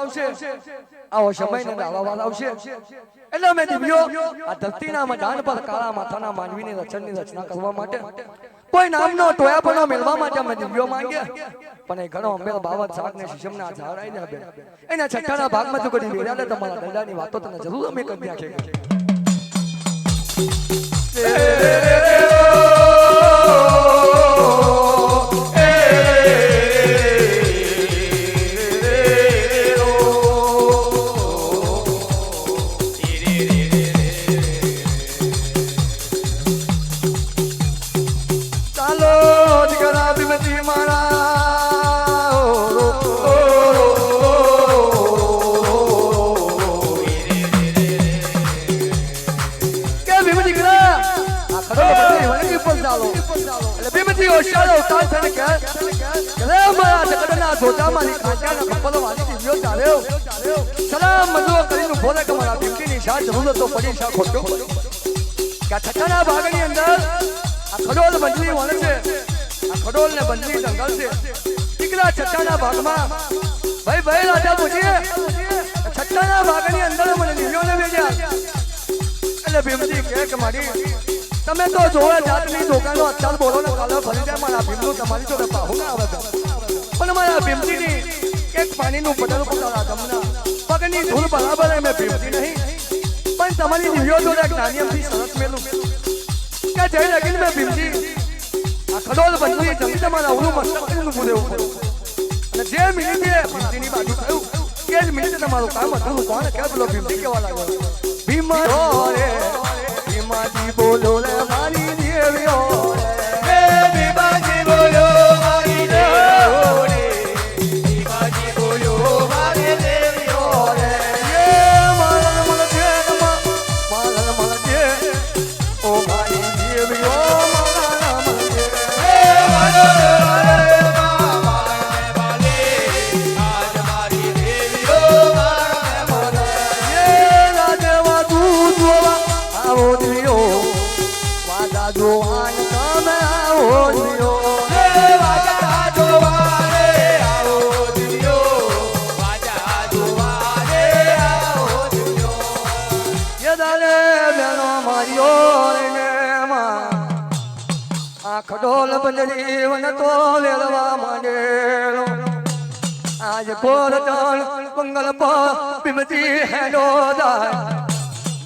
આવશે આવો સમય ને દાવાવાદ આવશે એટલે મેં દિવ્યો આ ધરતીના મજાન પર કાળા માથાના માનવીની રચનની રચના કરવા માટે કોઈ નામનો ટોયાપણો મેળવા માટે અમે દિવ્યો માંગ્યા પણ એ ઘણો અંબેલ બાવત શાક ને શીશમના ઝાડ આવી જાય એના છઠ્ઠાના ભાગમાં જો કરી વેરાલે તમારા દંડાની વાતો તને જરૂર અમે કરી નાખે ભાગની અંદર આ ખડોલ બંધની વણ છે આ ખડોલ ને બંધની જંગલ છે દીકરા છઠ્ઠાના ભાગમાં ભાઈ ભાઈ રાજા પૂછીએ છઠ્ઠાના ભાગની અંદર મને દિવ્યોને ભેજ્યા એટલે ભીમજી કે મારી તમે તો જોવા જાતની દુકાનો અત્યાર બોલો ને કાલો ફરી જાય મારા ભીમનું તમારી જોડે પાહુ ના આવે પણ મારા ભીમજીની એક પાણીનું પટલ પોતાના ગમના પગની ધૂળ બરાબર મેં ભીમજી નહીં પણ તમારી દિવ્યો જોડે જ્ઞાનિયમથી સરસ મેલું કે જય લગીન મેં ભીમજી આ ખડોલ બંધની જંગ તમારા અવળું મસ્તક કરીને બોલે અને જે મિનિટે ભીમજીની બાજુ થયું કે જ મિનિટે તમારું કામ હતું કોણ કે બોલો ભીમજી કેવા લાગ્યો ભીમ રે ભીમાજી બોલો રે મારી દેવીઓ રે ભીમાજી બોલો મારી દેવીઓ રે ભીમાજી બોલો મારી દેવીઓ રે એ માલન મળજે માલન મળજે ઓ મારી દેવીઓ માલન મળજે એ માલન ખડોલ બંધરી વન તો વેલવા માંડેલો આજ કોરતણ મંગલ ભીમજી હેડો જાય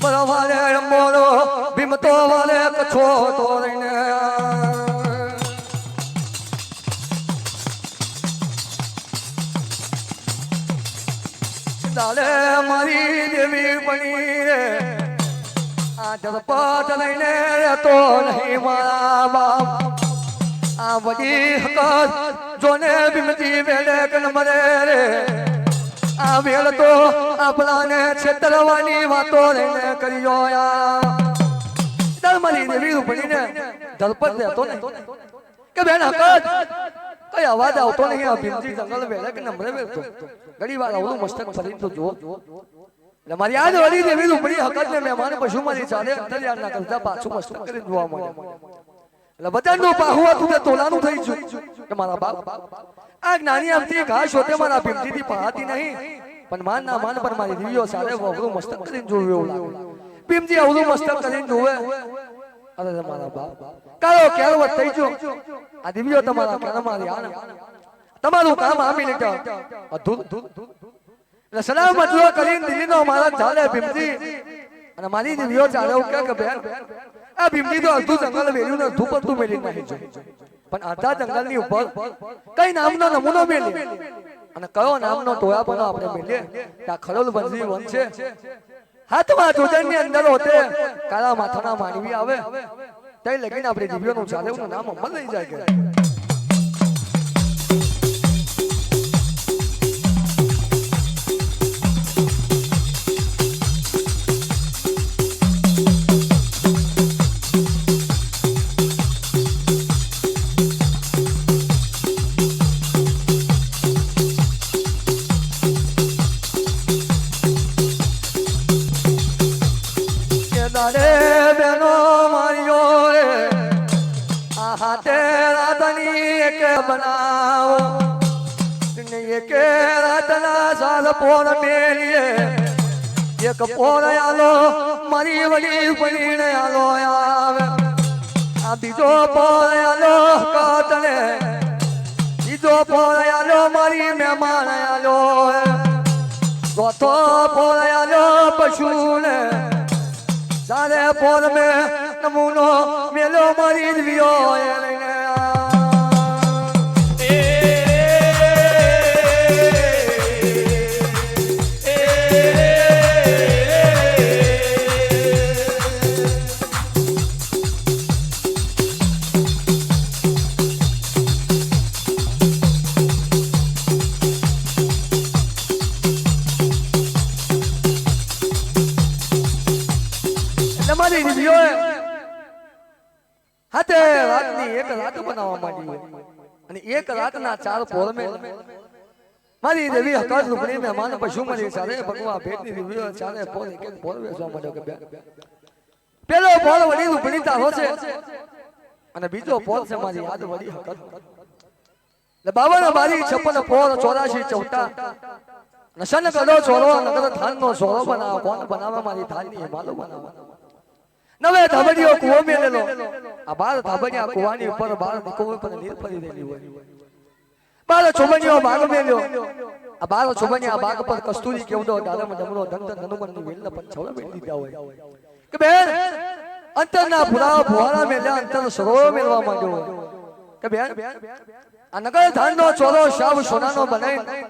બરવાલે મોરો ભીમ તો વાલે કછો તોરીને દાલે મારી દેવી બની રે આ જરપટ લઈને તો નહીં મારા બાપ આ બધી હકત જોને ભીમજી વેલે કન મરે રે આ વેલ તો આપણાને છેતરવાની વાતો લઈને કર્યો યાર મારી દેવી ઉપડીને જરપટ લેતો ને કે બેન હકત કઈ અવાજ આવતો નહીં આ ભીમજી જંગલ વેલે કે નમરે વેલતો ઘણી વાર આવડું મસ્તક ફરી તો જો એટલે મારી યાદ વળી દેવી ઉપડી હકત ને મહેમાન પશુ મારી ચાલે અંતરિયાળ ના કરતા પાછું મસ્તક કરી જોવા મળે એટલે બધાનું પાહું હતું તે તોલાનું થઈ ગયું કે મારા બાપ આ જ્ઞાની આમથી ઘાસ હોતે મારા ભીમજીથી પહાતી નહીં પણ માન ના માન પર મારી દિવ્યો સારે અવળું મસ્તક કરીને જોયું એવું લાગે ભીમજી અવળું મસ્તક કરીને જોવે અરે મારા બાપ કાળો કેળવત થઈ ગયો આ દિવ્યો તમારા કેળ મારી આને તમારું કામ આ મિનિટ અધૂર એટલે સલામ મજલો કરીને દિલ્હીનો મારા ચાલે ભીમજી અને મારી દિવ્યો ચાલે કે બેન આ ભીમજી તો અડધું જંગલ વેલ્યું ને અડધું પડતું મેલી નાખી છે પણ આધા જંગલ ની ઉપર કઈ નામનો નમૂનો મેલે અને કયો નામનો ટોયા પણ આપણે મેલીએ ત્યાં ખડોલ બંધની વન છે હાથમાં જોજન ની અંદર હોતે કાળા માથાના માનવી આવે તઈ લગીને આપણે દિવ્યોનું ચાલે એનું નામ અમલ લઈ જાય કે રાતના સાલ પોર મેલીએ એક પોર આલો મારી વડી પડીને આલો આવે આ બીજો પોર આલો કાતને બીજો પોર આલો મારી મહેમાન આલો ચોથો પોર આલો પશુને સારે પોર મે નમૂનો મેલો મારી દિવ્યો લઈને મારી દીવીઓ હાથે રાતની એક રાત બનાવવા માંડી અને એક રાતના ચાર પોર મે મારી દેવી હકાત લુકડી મહેમાન પશુ મળી ચાલે ભગવા ભેટની દીવીઓ ચાલે પોર એક એક પોર વેચવા માંડ્યો કે પેલો પોર વડી લુકડી તારો છે અને બીજો પોર છે મારી યાદ વડી હકાત લે બાબા મારી 56 પોર 84 ચૌટા નશન કદો છોરો નગર થાન નો છોરો બનાવ કોણ બનાવે મારી થાનની માલો બનાવ નવે ધાબડીઓ કુવો મેલેલો આ બાર ધાબડિયા કુવાની ઉપર બાર કુવો પર નીર ફરી રહેલી હોય બાર છોબણીઓ બાગ મેલ્યો આ બાર છોબણીયા બાગ પર કસ્તુરી કેવડો ડાલમ ડમરો ધંધન ધનુમન વેલ પણ છોડે મેલી દીધા હોય કે બેન અંતરના પુરાવા ભુવારા મેલ્યા અંતર સરોવર મેલવા માંડ્યો કે બેન આ નગર ધાનનો ચોરો શાવ સોનાનો બનાઈ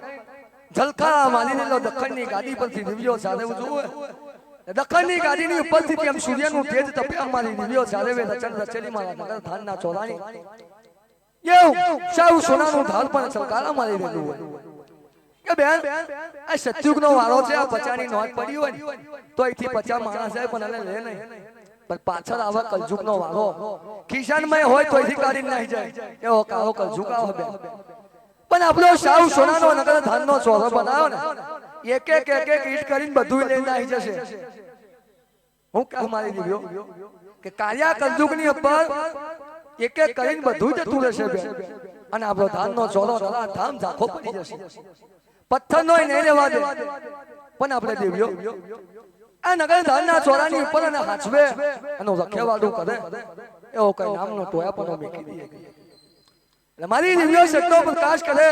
ઝલકા માલીનેલો દખણની ગાડી પરથી દિવ્યો સાથે ઉજવો દખણની ગાડીની ઉપરથી કેમ સૂર્યનું તેજ તપે અમારી દિવ્યો ચાલે વે રચન રચેલી મારા નગર ધાનના ચોરાની યો શાવ સોનાનું ઢાલ પણ છલકારા મારી દેલું હોય કે બેન આ સત્યુગનો વારો છે આ પચાની નોટ પડી હોય તો અહીંથી 50 માણસ છે પણ એને લે નહીં પણ પાછળ આવે કલજુગનો વારો ખિશાનમાં હોય તો અહીંથી કાઢી નાખી જાય એવો કાળો કલજુગ આવે બેન પણ આપણો શાવ સોનાનો નગર ધાનનો ચોરો બનાવ્યો ને એક એક ઈટ કરીને બધું લઈને આવી જશે હું કામ મારી દીધો કે કાળિયા કલજુગની ઉપર એક એક કરીને બધું જતું રહેશે બેન અને આપણો ધાનનો ચોરો ધામ ઝાખો પડી જશે પથ્થરનો નહીં રહેવા દે પણ આપણે દેવ્યો આ નગર ધાનના ચોરાની ઉપર અને હાચવે અને રખેવાડું કરે એવો કઈ નામનો ટોયા પણ મેકી દઈએ મારી દિવ્યો શક્તો પ્રકાશ કરે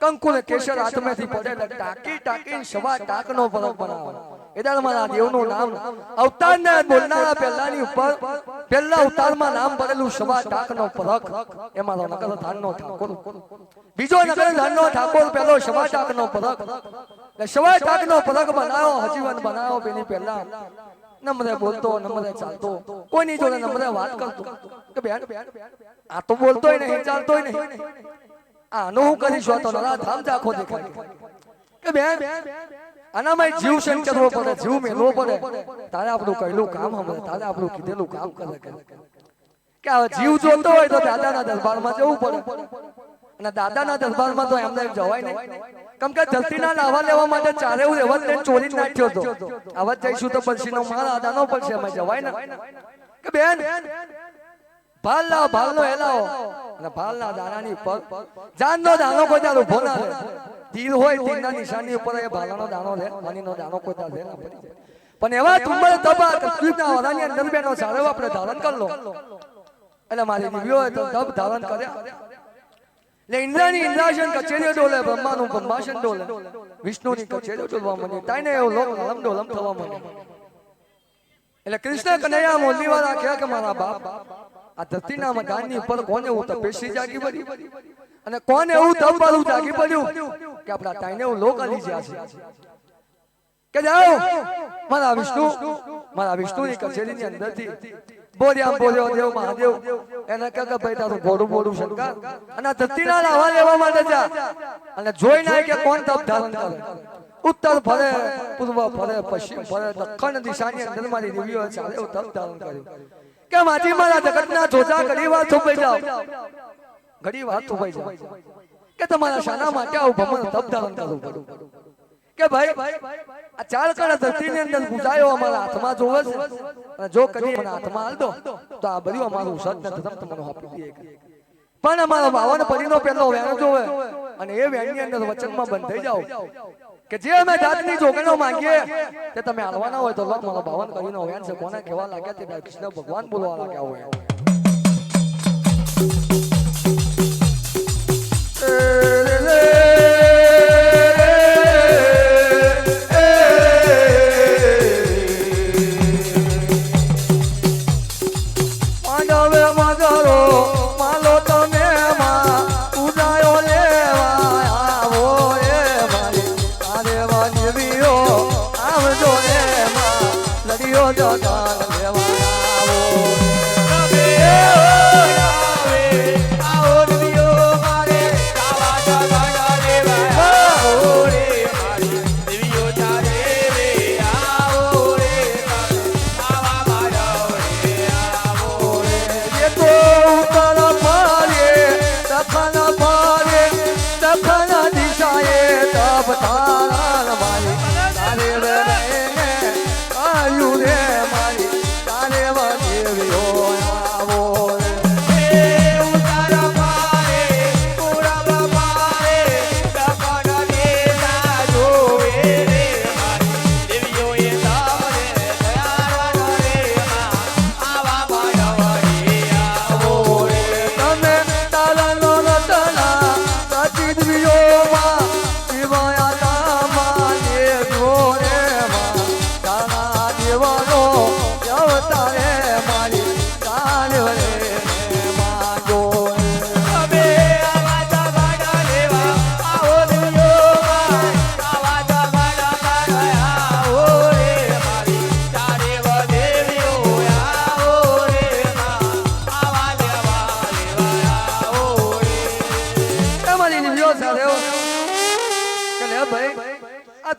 કંકુ ને કેસર હાથમાંથી પડે એટલે ટાકી ટાકી સવા ટાકનો ફરક બનાવે એદાલ મારા દેવનું નામ અવતારને બોલનારા પહેલાની ઉપર પહેલા અવતારમાં નામ પડેલું સવા ટાકનો ફરક એ મારો નગર ધાનનો ઠાકોર બીજો નગર ધાનનો ઠાકોર પહેલો સવા ટાકનો ફરક એટલે સવા ટાકનો ફરક બનાવો હજીવન બનાવો બેની પહેલા નમ્રે બોલતો નમ્રે ચાલતો કોઈની જોડે નમ્રે વાત કરતો કે બેન આ તો બોલતોય નહીં ચાલતોય નહીં આનો હું કરીશું તો નરા ધામ ઝાખો દેખાય કે બેન આનામાં જીવ સંગ કરવો પડે જીવ મેલવો પડે તારે આપણું કહેલું કામ હમણાં તારે આપણું કીધેલું કામ કરે કે આ જીવ જોતો હોય તો દાદાના દરબારમાં જવું પડે અને દાદાના દરબારમાં તો એમને જવાય નહીં કેમ કે ધરતીના લાવા લેવા માટે ચારે હું એવત લઈને ચોરી નાખ્યો હતો આવત જઈશું તો પછીનો માર આદાનો પડશે અમે જવાય ને કે બેન ભાલના ભાલનો હેલાવો અને ભાલના દાણાની ઉપર જાનનો દાણો કોઈ દાડો ઉભો ના રહે તીર હોય તીરના નિશાની ઉપર એ ભાલાનો દાણો રહે મનીનો દાણો કોઈ દાડો રહે ના પડી જાય પણ એવા તુંબર તબા કસ્તુરીના વાળાની અંદર બેનો સારો આપણે ધારણ કર લો એટલે મારી દીવીઓ તો તબ ધારણ કર્યા લે ઇન્દ્રની ઇન્દ્રાસન કચેરીઓ ડોલે બ્રહ્માનું બ્રહ્માસન ડોલે વિષ્ણુની કચેરીઓ ડોલવા માંડી તાઈને એવો લોક લમ ડોલમ થવા માંડી એટલે કૃષ્ણ કનૈયા મોલીવાળા કહે કે મારા બાપ આ ધરતીના મકાનની ઉપર કોને એવું તપેસી જાગી પડી અને કોને એવું તપવાળું જાગી પડ્યું કે આપણા તાઈને એવું લોક અલી જ્યા છે કે જાઓ મારા વિષ્ણુની કચેરીની અંદરથી બોલ્યા બોલ્યો દેવ મહાદેવ એને કહે કે ભાઈ તારું બોડું બોડું શંકર અને ધરતીના લાવા લેવા માટે જા અને જોઈ નાય કે કોણ તપ ધારણ કરે ઉત્તર ફરે પૂર્વ ફરે પશ્ચિમ ફરે દક્ષિણ દિશાની અંદર મારી દેવીઓ ચાલે એવું તપ ધારણ કર્યું કે માજી મારા જગતના જોજા ઘડી વાર થોપાઈ જાવ ઘડી વાર થોપાઈ જાવ કે તમારા શાના માટે આવું ભમણ તપ ધારણ કરવું પડ્યું કે ભાઈ આ ચાર કણ ધરતીની અંદર પૂજાયો અમારા હાથમાં જોવે છે અને જો કદી મને હાથમાં હાલ દો તો આ બધું અમારું સત ને ધર્મ તમને આપી દે પણ અમારો 52 પડીનો પહેલો વેણ જોવે અને એ વેણની અંદર વચનમાં બંધ થઈ જાવ કે જે અમે જાતની જોગણો માંગીએ તે તમે હાલવાના હોય તો લો મારો 52 કરીને વેણ છે કોને કહેવા લાગ્યા તે કૃષ્ણ ભગવાન બોલવા લાગ્યા હોય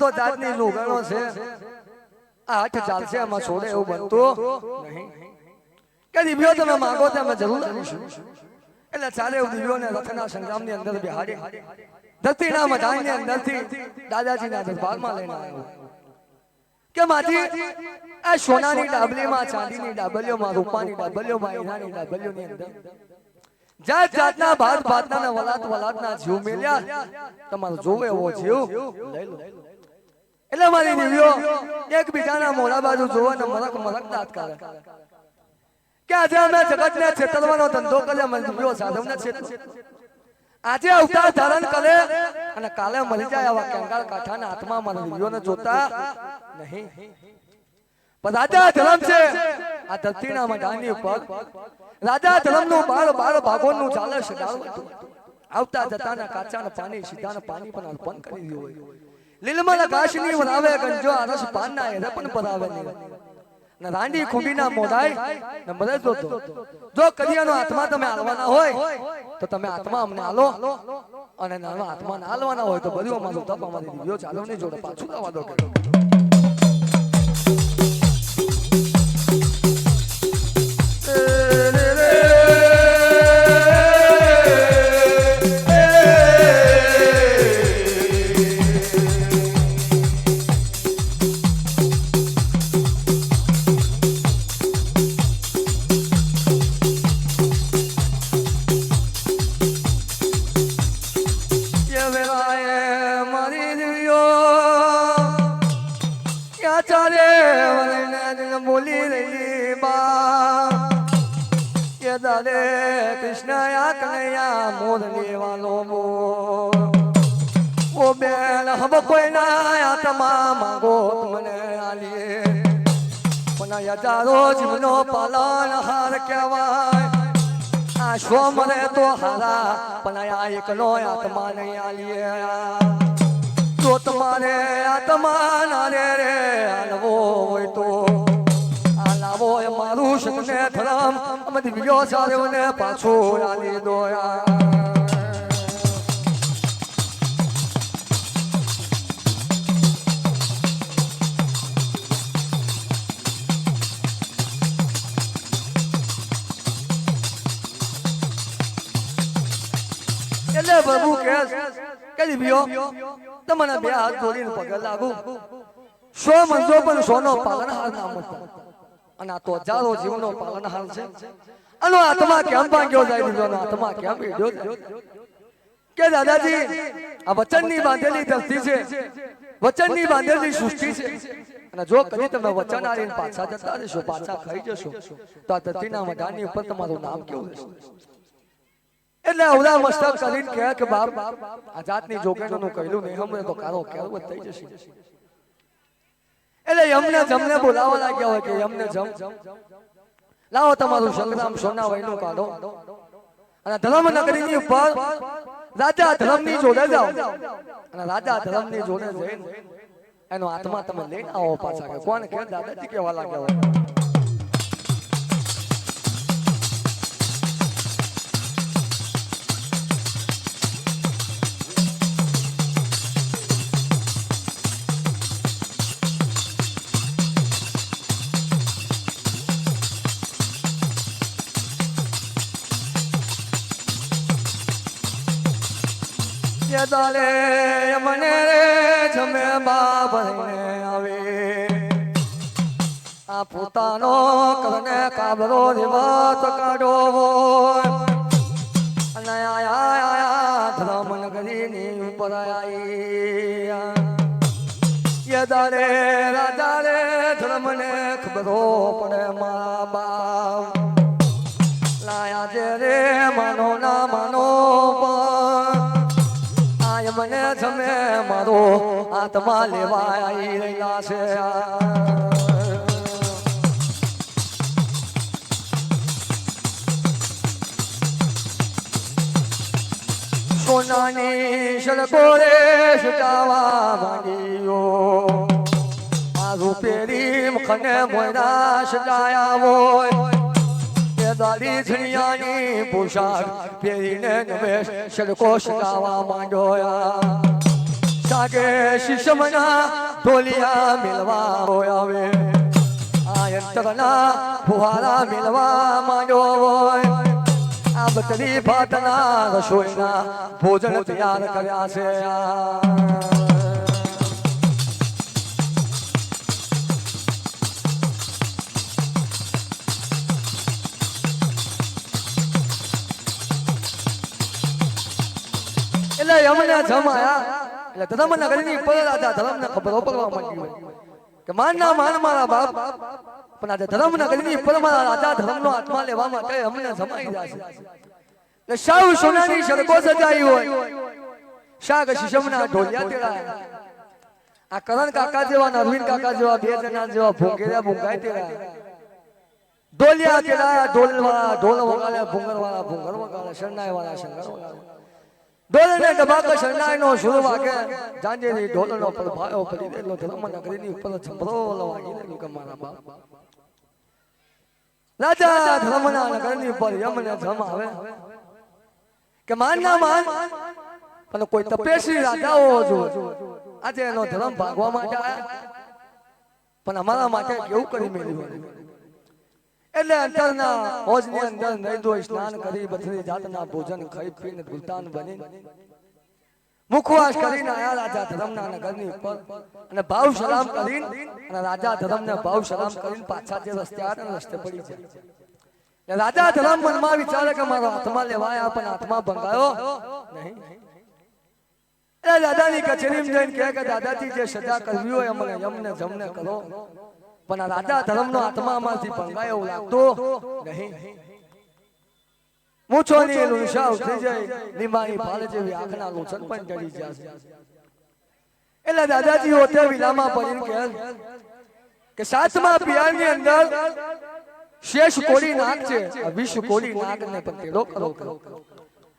તો જાતની લુગણો છે આ હાથ ચાલશે આમાં છોડે એવું બનતું નહીં કે દિવ્યો તમે માંગો તો અમે જરૂર આપીશું એટલે ચાલે એવું દિવ્યોને રથના સંગ્રામની અંદર બિહાડી ધરતીના મધાનની અંદરથી દાદાજીના દરબારમાં લઈને આવ્યો કે માજી આ સોનાની ડાબલીમાં ચાંદીની ડાબલીઓમાં રૂપાની ડાબલીઓમાં હીરાની ડાબલીઓની અંદર જાત જાતના ભાત ભાતના વલાત વલાતના જીવ મેલ્યા તમારો જોવે એવો જીવ લઈ લો એટલે મારી દીવીઓ એકબીજાના મોઢા બાજુ જોવા ને મરક મરક દાંત કાઢે કે આજે અમે જગતને છેતરવાનો ધંધો કરે અમે દીવીઓ સાધવને છેતર આજે અવતાર ધારણ કરે અને કાલે મરી જાય આવા કંગાળ કાઠાના હાથમાં મારી દીવીઓને જોતા નહીં પણ રાજા ધર્મ છે આ ધરતીના મઢાની ઉપર રાજા ધર્મનું બાળ ભાગોનું ચાલે છે આવતા જતાના કાચાના પાણી સીધાના પાણી પણ અર્પણ કરી દીધું હોય લીલમલ ઘાસની વરાવે ગંજો આરસ પાનના એરે પણ પરાવે નહીં ને રાંડી ખૂંડીના મોઢાય ને મરે જો કરિયાનો આત્મા તમે હાલવાના હોય તો તમે આત્મા અમને હાલો અને નાનો આત્મા ના હાલવાના હોય તો બધું અમારું તપ અમારી દીવીઓ ચાલો નહીં જોડે પાછું લાવવા દો कृष्ण या कन्हैया मोरने वालों वो बेल हम कोई ना आत्मा मांगो तुमने आलिए पना हजारो जीवनो पालन हार कहवाय आ शो मरे तो हारा पना या एकलो आत्मा नहीं आलिए जो तुम्हारे आत्मा ना रे आलवो होय तो આલાવો એ મારું શકને ધરમ અમે દિવ્યો સારેવને પાછો આલી દોયા એટલે પ્રભુ કે દિવ્યો તમને બે હાથ જોડીને પગે લાગુ સો મંજો પણ સોનો પાલનહાર નામ હતા અને આ તો હજારો જીવનો પાલનહાર છે. આનો આત્મા કેમ ભાંગ્યો જાય બીજો આત્મા કેમ ઈડ્યો જાય કે દાદાજી આ વચનની બાંધેલી ધરતી છે, વચનની બાંધેલી સૃષ્ટિ છે, અને જો કદી તમે વચન આવીને પાછા જતા રહેશો, પાછા ખાઈ જશો, તો આ ધરતીના મઢાની ઉપર તમારું નામ કેવું રહેશે? એટલે અવરા મસ્તક કરીને કહે કે બાપ આ જાતની જોગેણોનું કહેલું નહીં હમણે તો કારો કેળવત થઈ જશે. એટલે યમને જમને બોલાવવા લાગ્યા હોય કે યમને જમ લાવો તમારું સંગ્રામ સોના વયનું કાઢો અને ધર્મ નગરીની ઉપર રાજા ધર્મની જોડે જાઓ અને રાજા ધર્મની જોડે જઈને એનો આત્મા તમે લઈને આવો પાછા. કે કોણ કે દાદાજી કેવા લાગ્યા હોય. દાલે મને જમે બાબને આવે આ પોતાનો કરને કાબરો રેવત કાઢો અને આયા ધર્મ નગરીની ઉપર આવી દાલે રાજા રે ધર્મને ખબરો પડે મારા બાપ લાયા જે રે માનો ના માનો મને જમે મારો આત્મા લેવા આવી રહ્યા છે. સોનાની સડકો રે સજાવા માંડ્યો આ રૂપેરી મુખને મોયરા સજાયા હોય દાડી ઝણિયાની પોશાક પહેરીને નવેશ સડકો સજાવા માંડ્યા. સાગે શિશમના ઢોલિયા મેળવા આવે આ યંત્રના ફુહારા મેળવા માંડ્યો હોય આ બકરી ભાતના રસોઈના ભોજન તૈયાર કર્યા છે. એટલે યમને જમાયા એટલે ધર્મ નગરીની ઉપર રાજા ધર્મને ખબરો પડવા માંડી કે માન ના માન મારા બાપ પણ આજે ધર્મ નગરીની ઉપર મારા રાજા ધર્મનો આત્મા લેવા માટે અમને જમાઈ જશે. એટલે સાવ સોનાની સડકો સજાઈ હોય શાક શીશમના ઢોલિયા તેડાયા આ કરણ કાકા જેવા નરવીન કાકા જેવા બે જણા જેવા ભોંગેરા ભૂંગાય તેડાયા ઢોલિયા તેડાયા ઢોલ વાળા ઢોલ વગાડે ભૂંગર વાળા ભૂંગર વગાડે શરણાઈ વાળા શંકર વગાડે ઢોલને ડબાકા શરણાઈનો સુર વાગે જાંજેરી ઢોલનો પ્રભાયો પડી દેલો ધર્મ નગરીની ઉપર છંભરો વાગી દેલો કે મારા બાપ રાજા ધર્મના નગરની ઉપર યમને જમ આવે કે માન ના માન પણ કોઈ તપેસી રાજાઓ જો આજે એનો ધર્મ ભાગવા માટે આયા પણ અમારા માટે કેવું કરી મેળવ્યું. એટલે અંતરના હોજની અંદર નૈદો સ્નાન કરી બધી જાતના ભોજન ખાઈ પીને ગુલતાન બની મુખવાસ કરીને આયા રાજા ધર્મના નગરની ઉપર અને ભાવ સલામ કરીને અને રાજા ધર્મને ભાવ સલામ કરીને પાછા જે રસ્તે આવ્યા રસ્તે પડી જાય. રાજા ધર્મ મનમાં વિચારે કે મારો આત્મા લેવાયા પણ આત્મા ભંગાયો નહીં. એ દાદાની કચેરીમાં જઈને કહે કે દાદાજી જે સજા કરવી હોય અમને યમને જમને કરો પણ આ રાજા ધર્મનો આત્મામાંથી ભંગાય એવું લાગતો નહીં. મૂછોની લુંસા ઉતરી જાય લીંબાની ફાળ જેવી આંખના લોચન પણ ચડી જશે. એટલે દાદાજી હોતે વિલામાં પડીને કહે કે સાતમા પિયારની અંદર શેષ કોળી નાગ છે 20 કોળી નાગને પણ તેડો કરો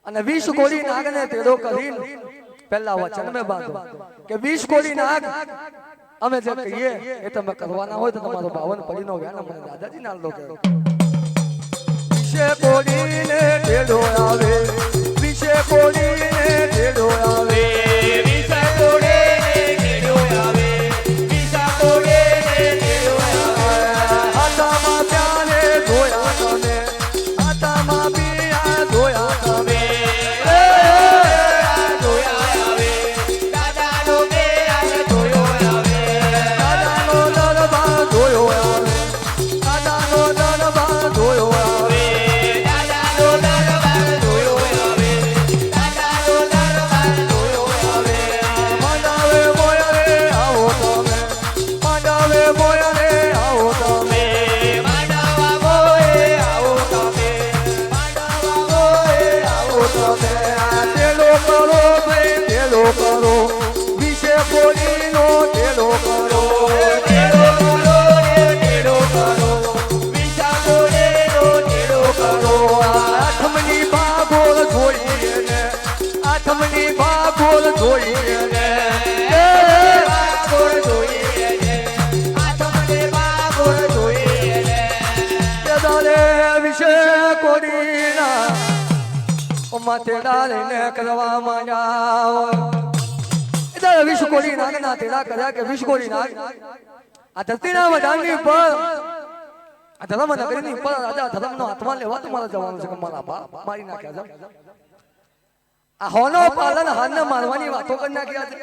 અને 20 કોળી નાગને તેડો કરીને પહેલા વચન મે બાંધો કે 20 કોળી નાગ અમે જે કહીએ એ તમે કરવાના હોય તો તમારો 52 પડીનો વ્યાન મને દાદાજી ના લો કે વિશે કોળીને તેડો આવે વિશે કોળીને તેડો આવે વિશે કોળીને તેડો આવે વિશે કોળીને તેડો આવે હાથમાં પ્યાને ધોયા તમે હાથમાં પિયા ધોયા તમે દાદા કરો વિશે કોડીનો તેડો કરો આઠમની બાબોલ જોઈએ આઠમની બાબોલ જોઈએ વિશે કોડીના માથે ડાળીને કરવા માંડ્યા વિશ કોડી નાગના તેડા કર્યા કે વિશ કોડી નાગ આ ધરતીના વડાની પર આ ધર્મ નગરીની પર રાજા ધર્મનો આત્મા લેવા તમારે જવાનું છે કે મારા બાપ મારી નાખ્યા છે આ હોનો પાલન હાનને મારવાની વાતો કરી નાખ્યા છે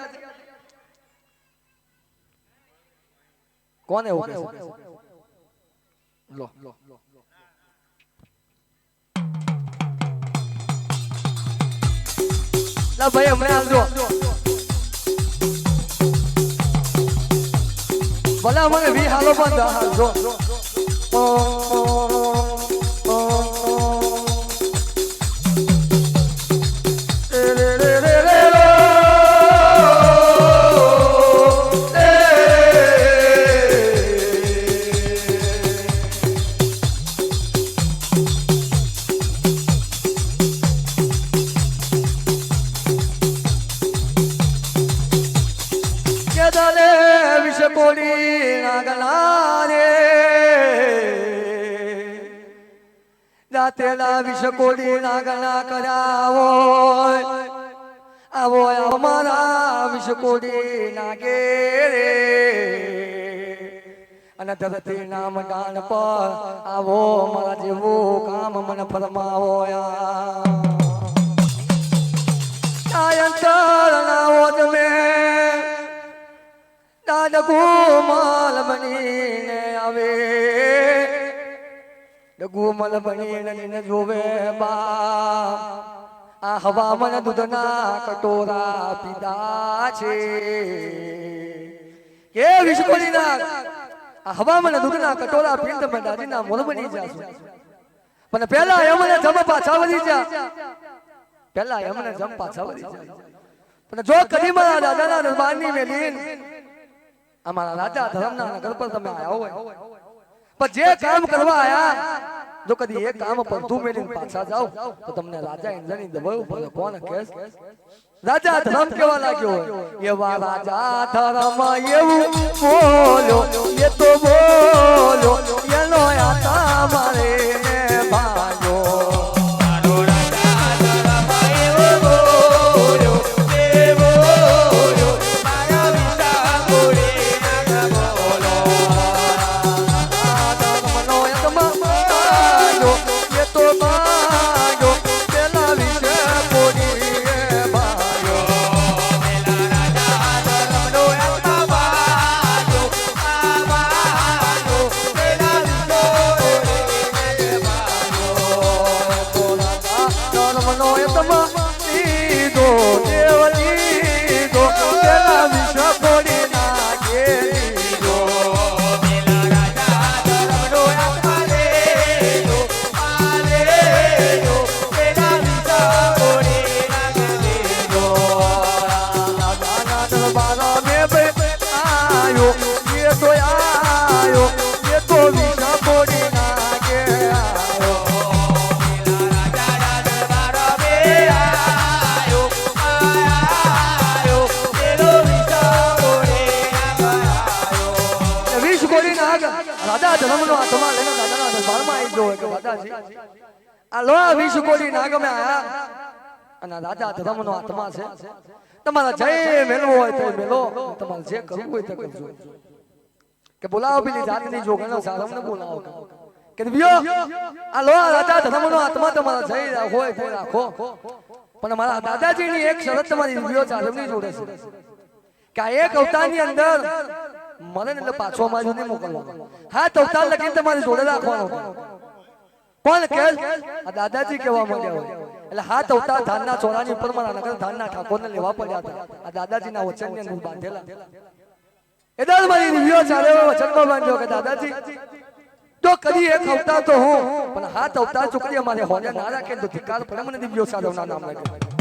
કોણ એવું કહે લો લા ભાઈ હમણાં આવજો ભલા મને વી હાલો પણ આવજો વિશે બોલી નાગના રે રાતેલા વિશે બોલી નાગના કરાવો આવો અમારા વિશે બોલી નાગે રે અને ધરતી નામ ગાન પર આવો મારા જેવું કામ મને ફરમાવો અંતર નાવો તમે ડગુમલ બનીને આવે ડગુમલ બનીને જોવે બા આ હવા મને દૂધના કટોરા પીધા છે કે વિશ્વની નાગ આ હવા મને દૂધના કટોરા પીને તમે દાદીના મોલ બની જાશો પણ પહેલા એમને જમ પાછા વળી જા પહેલા એમને જમ પાછા વળી જા પણ જો કદી મારા દાદાના દરબારની મેલીન અમારા રાજા ધર્મના નગર પર તમે આયા હોય પણ જે કામ કરવા આયા જો કદી એ કામ પર તું મેલીને પાછા જાવ તો તમને રાજા ઇન્દ્રની દબાવ પડે કોણ કેસ રાજા ધર્મ કેવા લાગ્યો હોય એવા રાજા ધર્મ એવું બોલો એ તો બોલો એનો આતા મારે ભાજો રાજા ધર્મનો આત્મા લઈને દાદાના દરબારમાં આવી ગયો કે દાદાજી આ લો 20 કોટી નાગમે આયા અને રાજા ધર્મનો આત્મા છે તમારા જય મેલવો હોય તો મેલો તમારે જે કરવું હોય તે કરજો કે બોલાવો પેલી જાતની જોગનો સારમને બોલાવો કે વિયો આ લો રાજા ધર્મનો આત્મા તમારા જય હોય તે રાખો પણ મારા દાદાજીની એક શરત તમારી વિયો સારમની જોડે છે કે આ એક અવતારની અંદર મને એટલે પાછો માજો નહીં મોકલવાનો હા તો અવતાર લખીને તમારી જોડે રાખવાનો કોણ કે આ દાદાજી કહેવા માંડ્યા હોય એટલે હાથ અવતાર ધાનના ચોરાની ઉપર મારા નગર ધાનના ઠાકોરને લેવા પડ્યા હતા આ દાદાજીના વચનની અંદર બાંધેલા એદાલ મારી રિવ્યો ચાલે વચનમાં બાંધ્યો કે દાદાજી તો કદી એક અવતાર તો હું પણ હાથ અવતાર ચૂકડી અમારે હોને ના રાખે તો ધિકાર પડે મને દિવ્યો સાધવના નામ લાગે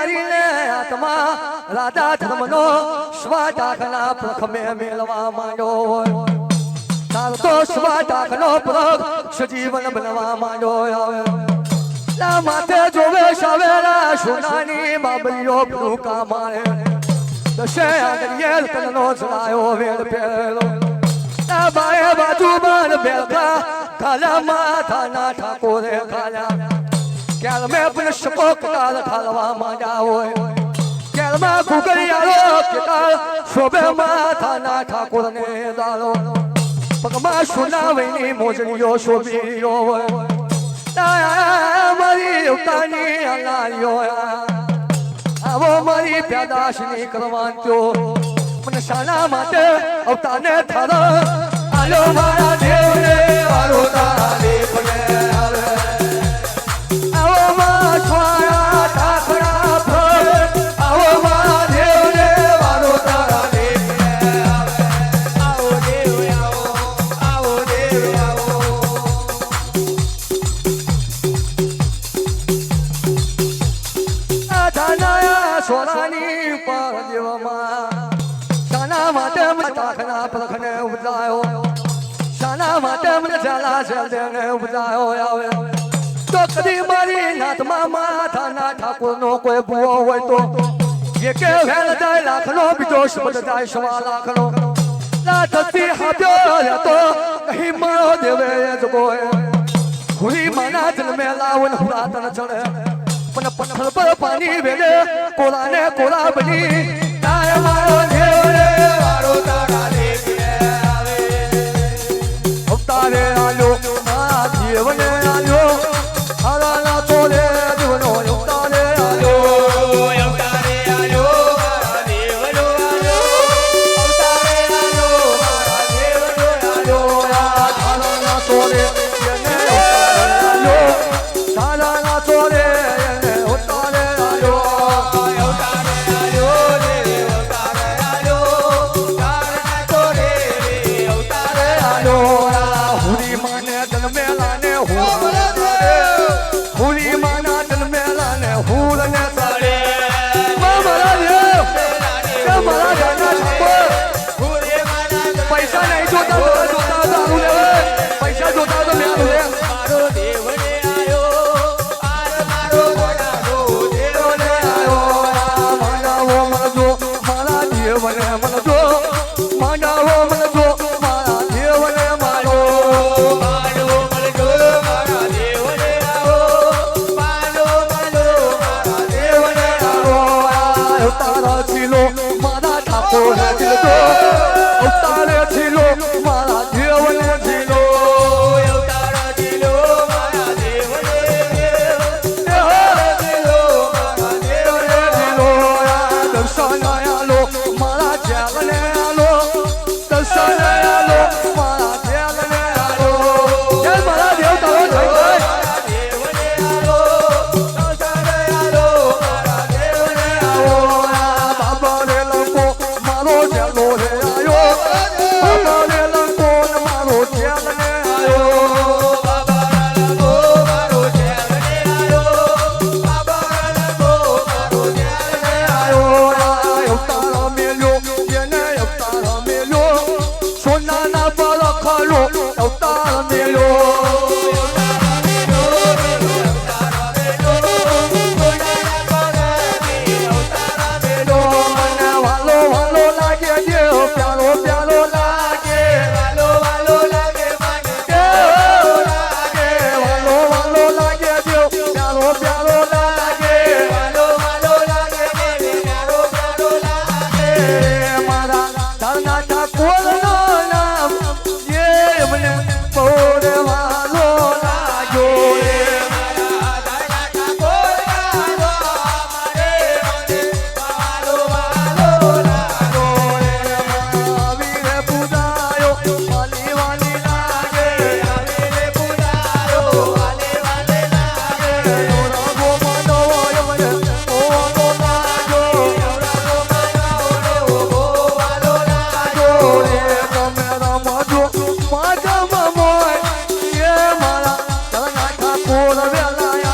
મારીને આત્મા રાધા ધર્મનો સ્વાદાખના પ્રખમે મેળવા માંડ્યો હોય તાર તો સ્વાદાખનો પ્રખ સજીવન બનવા માંડ્યો આવે લા માથે જોવે સવેરા સોનાની બાબરીઓ ભૂકા મારે દશે આગળિયેલ તનનો ચડાયો વેડ પહેરેલો આ બાએ બાજુ બાર બેઠા ખાલા માથાના ઠાકોરે ખાલા ક્યાર મેં પણ શકો કટાર ખાલવા માંડ્યા હોય ક્યારમાં કુકરિયાળો કટાર શોભે માથાના ઠાકોરને દાળો પગમાં સુનાવઈની મોજડીઓ શોભી રહ્યો હોય મારી ઉતાની અલાયો આવો મારી પ્યાદાશની કરવાન ત્યો મને શાના માટે અવતારને થારો આલો મારા દેવને વારો તારા દેવને આવે આવો મારા છોરા ઠાકરા ફળ આવો મારા દેવને વારો તારા દેવને આવે આવો દેવ આવો દેવ આવો આ ધાનાયા સોનાની પર દેવમાં શાના માટે મને તાખના પ્રખને ઉપજાયો શાના માટે મને ઝાલા ઝેલને ઉપજાયો આવે તો કદી મારી નાથમાં માથાના ઠાકોરનો કોઈ ભૂવો હોય તો એકે વેલ જાય લાખનો બીજો શબ્દ જાય 1.5 લાખનો રાતથી હાબ્યો રહેતો નહીં મારો દેવે જગોય હુરી માના જન્મે લાવન પુરાતન ચડે પણ પથ્થર પર પાણી વેડે કોલાને કોલા બની તારે મારો દેવને વારો તારા દેવને આવે અવતારે આલ્યો મારા દેવને આલ્યો હારાના ચોલે દેવનો અવતારે આલ્યો અવતારે આલ્યો મારા દેવનો આલ્યો અવતારે આલ્યો મારા દેવનો આલ્યો હારાના ચોલે એને અવતારે આલ્યો હારાના ચોલે એને અવતારે આલ્યો અવતારે આલ્યો હુરી માને જન્મેલાને હુરી માના જન્મેલાને હુરને સાડે મારા દેવ મારા જાના ઠાકોર પૈસા નહીં જોતા દારૂ લેવે પૈસા જોતા તો મેં લે મારો દેવને આયો આર મારો મારો દેવને આયો માનાવો મનજો મારા દેવને મનજો માનાવો મનજો મારા દેવને મારો માનો મનજો મારા દેવને આવો માનો મારા દેવને આવો અવતાર છીલો મારા ઠાકોર છીલો અવતાર છીલો મારા દેવને છીલો અવતાર છીલો મારા દેવને છીલો મારા દેવને છીલો દર્શન આલો મારા જાગને આલો દર્શન આલો મારા જાગને આલો જય મારા દેવ તારો જય મારા દેવને આલો દર્શન આલો મારા દેવને આવો બાબા રે લંકો મારો જલો રે આયો બાબા રે લંકો મારો જલને આયો બાબા રે લંકો મારો જલને આયો બાબા રે લંકો મારો જલને આયો અવતાર મેલ્યો એને અવતાર મેલ્યો સોનાના પર ખલો અવતાર મેલ્યો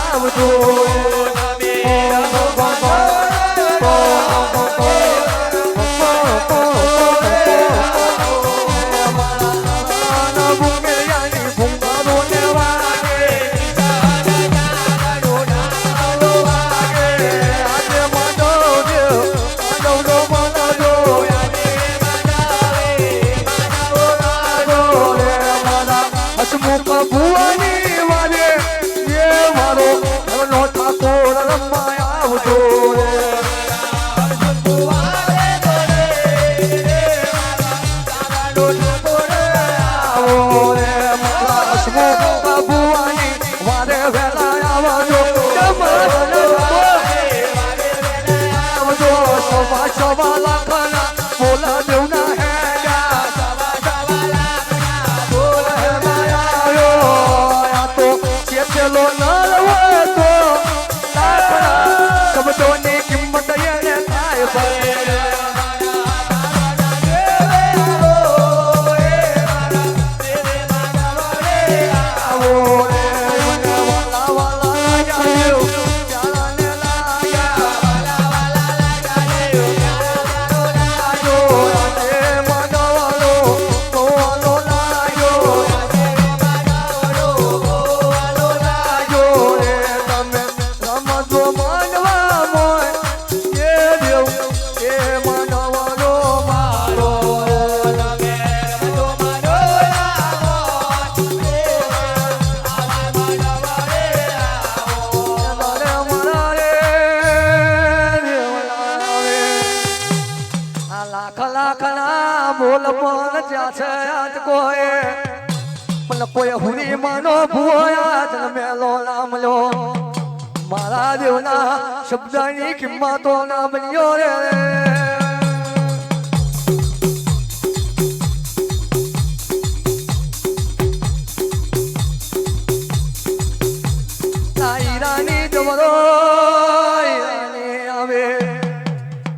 આવજો પણ જ્યાં છે આજ કોઈ પણ કોઈ હુરી માનો ભૂયા જન્મેલો નામ લો મારા દેવના શબ્દની કિંમતો ના બન્યો રે ઈરાની જવરો ઈરાની આવે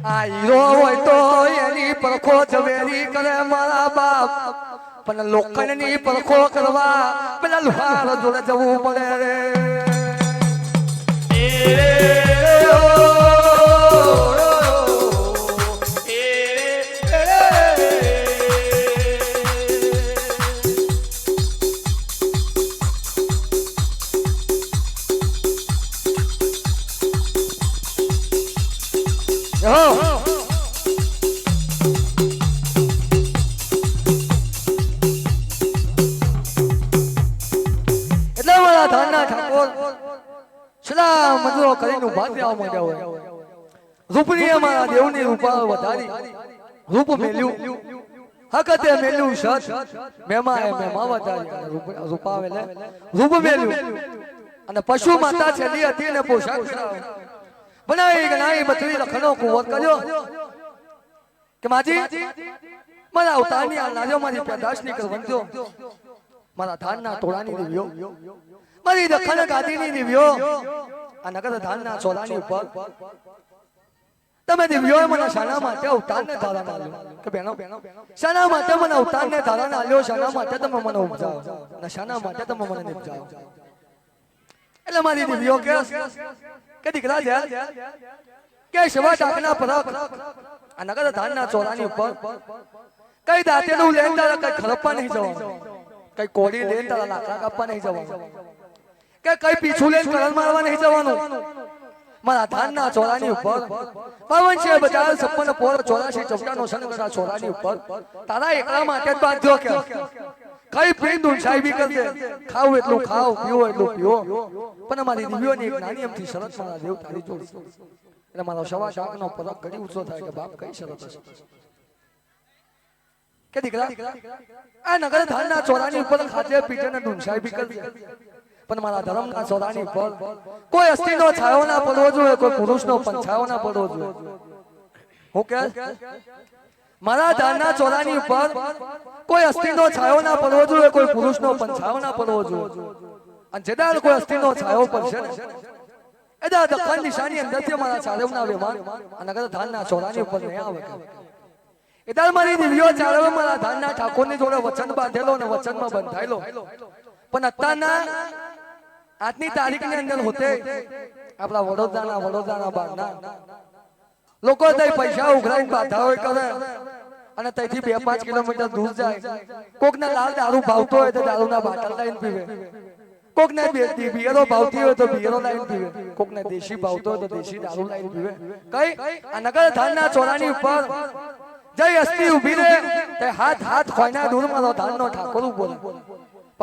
આ હીરો હોય તો એની પરખો ઝવેરી કરે મારા બાપ પણ લોખંડની પરખો કરવા પેલા લુહાર જોડે જવું પડે રે મજૂરો કરીને ઉભા થયા માંડ્યા હોય રૂપની અમારા દેવની રૂપા વધારી રૂપ મેલ્યું હકતે મેલ્યું સત મેમા વધારી રૂપાવે લે રૂપ મેલ્યું અને પશુ માતા છેલી હતી ને પોશાક બનાવી ગણાઈ બતરી લખનો કુવત કર્યો કે માજી મારા અવતારની આ લાજો મારી પેદાશની કરવંજો મારા ધાનના ટોળાની દેવ્યો મારી દખણ ગાદીની દેવ્યો આ નગર ધાનના ચોલાની ઉપર તમે દેવ્યો મને શાના માટે અવતારને ધારણ આલ્યો કે બેનો શાના માટે મને અવતારને ધારણ આલ્યો શાના માટે તમે મને ઉપજાવો અને શાના માટે તમે મને નિપજાવો એટલે મારી દેવ્યો કે દીકરા છે કે શિવા ટાકના પરક આ નગર ધાનના ચોલાની ઉપર કઈ દાંતેલું લેન તારા કઈ ખરપવા નહીં જવાનું કઈ કોડી લેન તારા લાકડા કાપવા નહીં જવાનું કે કઈ પીછું લઈને કરલ મારવા નહીં જવાનું મારા ધાનના ચોરાની ઉપર 5256 પોર 84 ચૌટાનો સનગરા ચોરાની ઉપર તારા એકલા માટે જ બાંધ્યો કે કઈ પ્રેમ દુંસાઈ બી કરજે ખાવ એટલું ખાવ પીવો એટલું પીવો પણ મારી દિવ્યોની એક નાની એમથી શરત મારા દેવ તારી જોડી એટલે મારો સવા શાકનો પરક ઘડી ઊંચો થાય કે બાપ કઈ શરત હશે કે દીકરા આ નગર ધાનના ચોરાની ઉપર ખાતે પીટે ને દુંસાઈ બી કરજે પણ મારા ધર્મના ચોરાની પર કોઈ અસ્થિનો છાયો ના પડવો જોઈએ કોઈ પુરુષનો પણ છાયો ના પડવો જોઈએ હું કે મારા ધાનના ચોરાની ઉપર કોઈ અસ્થિનો છાયો ના પડવો જોઈએ કોઈ પુરુષનો પણ છાયો ના પડવો જોઈએ અને જેદાર કોઈ અસ્થિનો છાયો પડશે ને એદા દખન નિશાની અંદરથી મારા ચારવના વેમાન અને નગર ધાનના ચોરાની ઉપર નહીં આવે એદાર મારી દિવ્યો ચારવ મારા ધાનના ઠાકોરની જોડે વચન બાંધેલો અને વચનમાં બંધાયેલો પણ અત્યારના આજની તારીખની અંદર હોતે આપણા વડોદરાના બારના લોકો તઈ પૈસા ઉઘરાઈને બાધા હોય કરે અને તઈથી 2-5 કિલોમીટર દૂર જાય કોકને લાલ દારૂ ભાવતો હોય તો દારૂના બાટલ લઈને પીવે કોકને બિયરો ભાવતી હોય તો બિયરો લઈને પીવે કોકને દેશી ભાવતો હોય તો દેશી દારૂ લઈને પીવે કઈ આ નગર ધાનના ચોરાની ઉપર જઈ અસ્તી ઊભી રે તે હાથ ખોઈના દૂર મારો ધાનનો ઠાકોર ઉભો રહે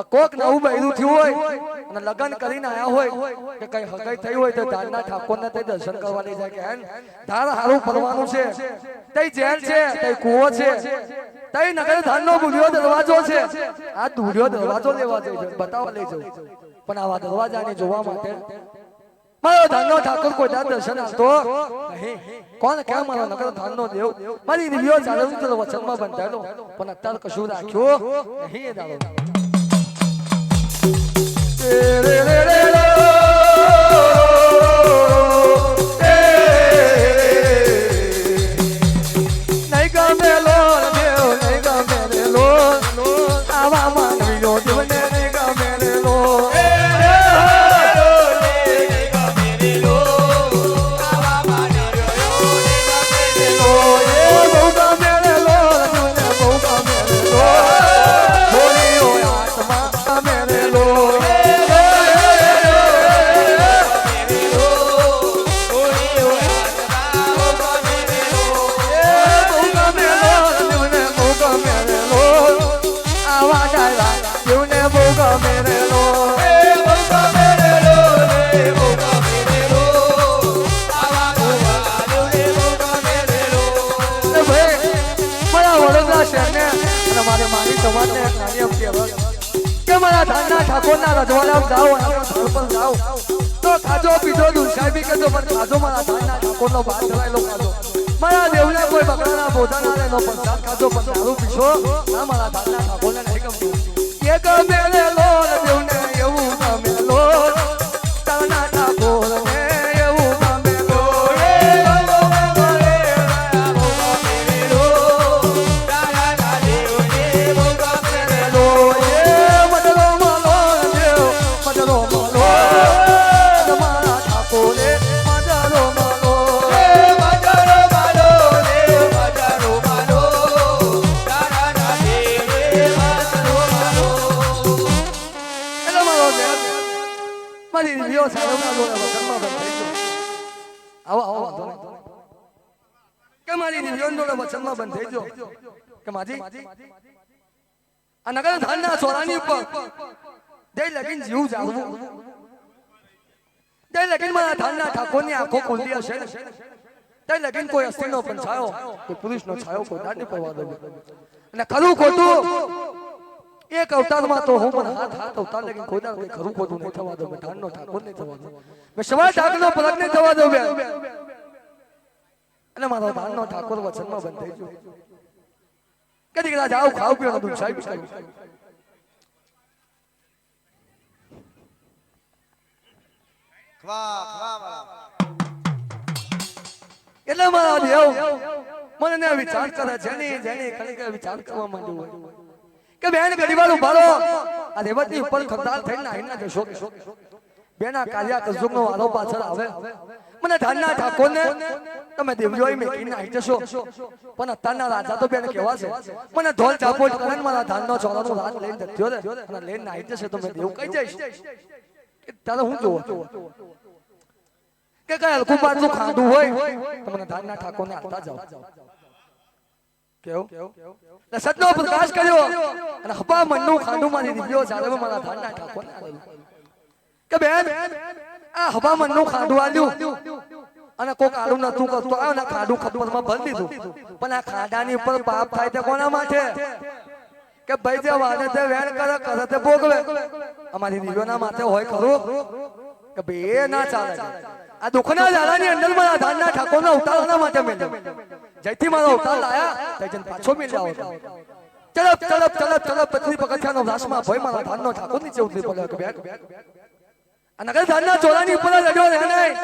કોક નવું બૈરું થયું હોય અને લગન કરીને આયા હોય કે કઈ હગાઈ થઈ હોય તો ધાનના ઠાકોરને તે દર્શન કરવા લઈ જાય કે હેન ધાર હારું ફરવાનું છે તઈ જેલ છે તઈ કૂવો છે તઈ નગર ધાનનો બુઢિયો દરવાજો છે આ દુઢિયો દરવાજો લેવા જઈ છે બતાવવા લઈ જવું પણ આવા દરવાજાને જોવા માટે મારો ધાનનો ઠાકોર કોઈ દર્શન આપતો નહીં કોણ કેમ મારો નગર ધાનનો દેવ મારી દિવ્યો ચાલવી તો વચનમાં બંધાયેલો પણ અત્યારે કશું રાખ્યો નહીં એ દાડો નહીં ગમે લો દેવ નહીં ગમે રે લો આવા માનવીનો દેવને નહીં ગમે રે લો સમાજને એક નાની અમથી અરજ કે મારા ધાનના ઠાકોરના રજવાડા જાઓ અને સરપંચ જાઓ તો ખાજો પીજો દુસાઈબી કે તો પણ ખાજો મારા ધાનના ઠાકોરનો ભાત ધરાયેલો ખાજો મારા દેવને કોઈ બકરાના ભોજન આલે નો પ્રસાદ ખાજો પણ દારૂ પીશો ના મારા ધાનના ઠાકોરને નહીં ગમતું એક મેલે લો દેવને એવું ગમે લો તાના ઠાકોરને એવું ગમે લો એક અવતારમાં તો હું પણ હાથ અવતાર લગીન કોઈ દાડો કઈ ખરું ખોટું નહીં થવા દઉં ધાનનો ઠાકોર નહીં થવા દઉં મેં સવાર ઠાકરનો પલક નહીં થવા દઉં અને મારો ધાનનો ઠાકોર વચનમાં બંધ થઈ ગયો કદી કદાચ આવું ખાવ પીવાનું દૂધ સાહેબ એટલે મારા દેવ મને વિચાર કરે જેની જેની વિચાર કરવા માંડ્યું હોય કે બેન ગરીબાનું ભારો આ રેવતની ઉપર ખરદાર થઈને નાહીના જશો બેના કાલિયા કજુગનો વારો પાછળ આવે મને ધાનના ઠાકોરને તમે દેવજોઈ મેકી નાહી જશો પણ અત્યારના રાજા તો બેન કેવા છે મને ઢોલ ચાપોટ કરે મારા ધાનનો ચોરાનો રાત લઈને જત્યો રે અને લઈને નાહી જશે તો મેં દેવ કઈ જઈશ કે તારે હું જોવો કે કઈ હલકું પાછું ખાધું હોય તો મને ધાનના ઠાકોરને હાલતા જાઓ કેવું સતનો પ્રકાશ કર્યો અને હપા મનનું ખાંડું મારી દીધો ચાલે મારા ધાનના ઠાકોરને કે બેન આ હપા મનનું ખાંડું આલ્યું અને કોક આડું નતું કરતો આ ને ખાંડું ખપરમાં ભરી દીધું પણ આ ખાંડાની ઉપર પાપ થાય તે કોના માટે કે ભાઈ જે વાને તે વેણ કરે તે ભોગવે અમારી દીવોના માથે હોય ખરું કે ભાઈ એ ના ચાલે આ દુખના ઝાડાની અંદર મારા ધાનના ઠાકોરના ઉતારવાના માટે મેલ્યો જયથી મારો અવતાર લાયા તૈજન પાછો મિલ્યા હતો ચલપ ચલપ ચલપ ચલપ પથરી પગથિયાનો રાસમાં ભય મારા ધાનનો ઠાકોર નીચે ઉતરી પડ્યો કે બેગ અને નગર ધાનના ચોરાની ઉપર લડ્યો રહે નહીં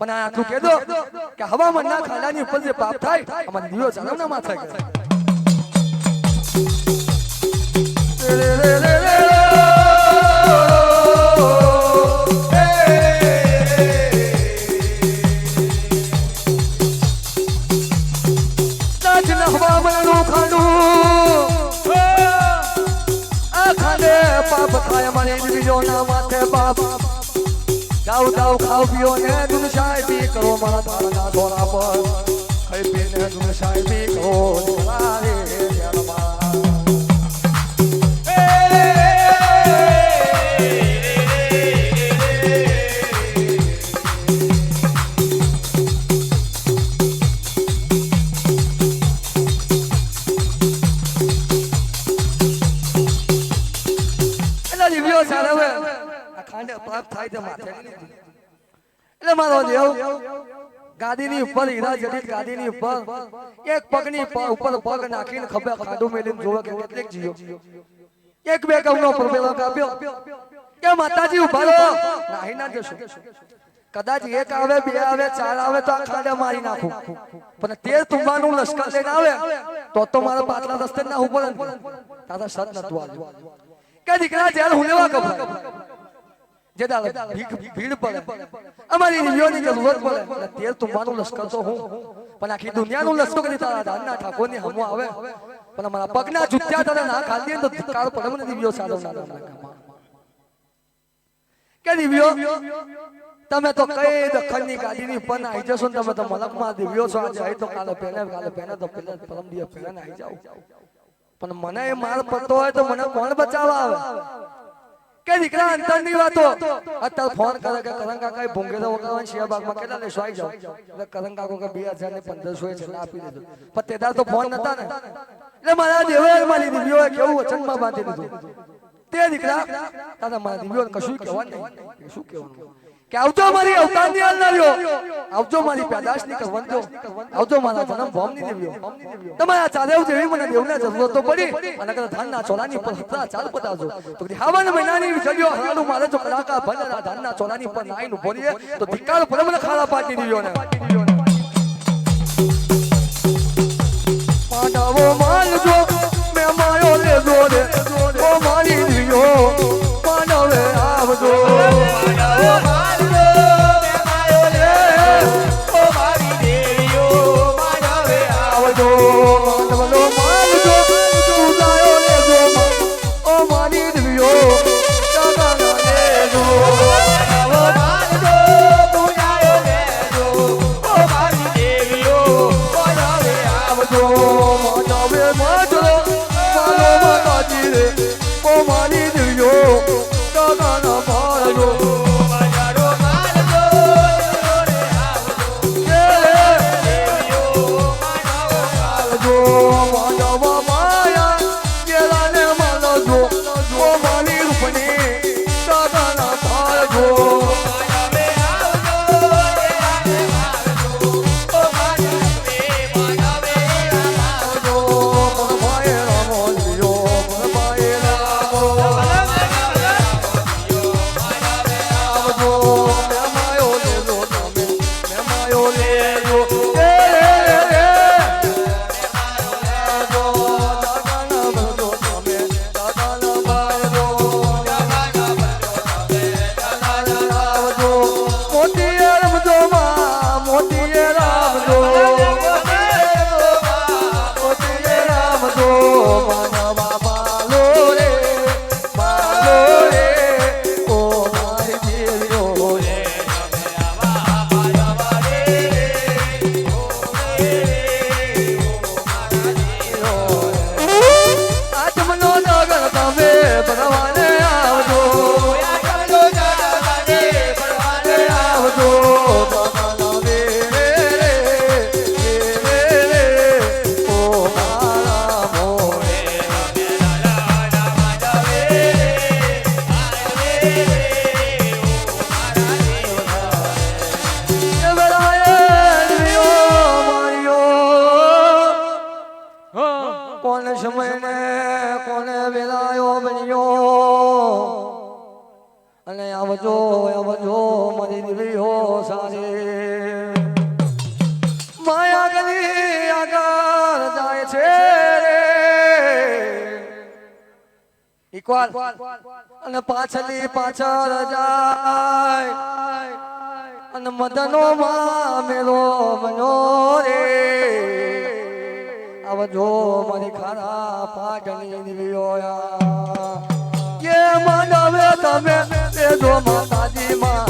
પણ આ તું કહેતો કે હવામાનના ખાડાની ઉપર જે પાપ થાય અમારી દીવો ચાલવના માથે કરે જાઉ જાઉ ખાવ પીઓ ને તું સાહેબી કરો મારા ધારના ધોરા પર ખાઈ પીને તું સાહેબી કરો રે એટલે મારો દેવ ગાદીની ઉપર હીરા જડિત ગાદીની ઉપર એક પગની ઉપર પગ નાખીને ખભે ખાડું મેલીને જોવે કે કેટલેક જીયો એક બે કવનો પરબેલો કાપ્યો કે માતાજી ઉભા રહો નાહી ના જશો કદાચ એક આવે બે આવે ચાર આવે તો આ ખાડા મારી નાખું પણ તેર તુંબાનું લશ્કર લઈને આવે તો મારા પાટલા રસ્તે ના ઉપર તારા સત નતું આવ્યું કે દીકરા જ્યારે હું લેવા ગભરાય જે દાળ ભીડ પડે અમારી નિયોની જરૂરત પડે તેર તુંબાનું લશ્કર તો હું પણ આખી દુનિયાનું લશ્કર કરી તારા ધાનના ઠાકોરની હમો આવે પણ અમારા પગના જુત્યા તારે ના ખાલી તો ધિકાર પડે મને દિવ્યો સાદો ના કે દિવ્યો તમે તો કઈ દખણની ગાડીની ઉપર આવી જશો ને તમે તો મલકમાં દિવ્યો છો આજે આવી તો કાલે પહેને તો પેલા પરમ દિવસ પહેલા આવી જાવ પણ મને એ માર પડતો હોય તો મને કોણ બચાવવા આવે કે દીકરા અંતરની વાતો અત્યારે ફોન કરે કે કરંગ કાકા ભૂંગેલો વગાવવાનું શિયાબાગમાં કેટલા લેશો આવી જાવ એટલે કરંગ કાકો કે 2000 ને 1500 છે આપી દેજો પણ તેદાર તો ફોન નતા ને એટલે મારા દેવે મારી દીવીઓ કેવું વચનમાં બાંધી દીધું તે દીકરા તારા મારા દીવીઓ કશું કહેવાનું નહીં શું કહેવાનું કે આવજો મારી અવતારની હાલનારીઓ આવજો મારી પેદાશની કરવંજો આવજો મારા જન્મ ભોમની દેવીઓ તમારા ચારેવ જેવી મને દેવને જરૂરત તો પડી અને કદાચ ધાનના ચોલાની પર હતા ચાલ પતાવજો તો કે હાવન મહિનાની વિચલ્યો હરાડું મારે જો કલાકા ભણેલા ધાનના ચોલાની પર નાઈન ઉભો રહે તો ધિક્કાર પર મને ખાડા પાટી દેવીઓને પાડાવો માલજો મે માયો લેજો રે ઓ મારી દેવીઓ પાડાવે આવજો અને પાછલી પાછળ જાય અને મદનો માં મેરો મનો રે આવજો મારી ખારા પાટણી દેવીઓ કે માનવે તમે જો માતાજી માં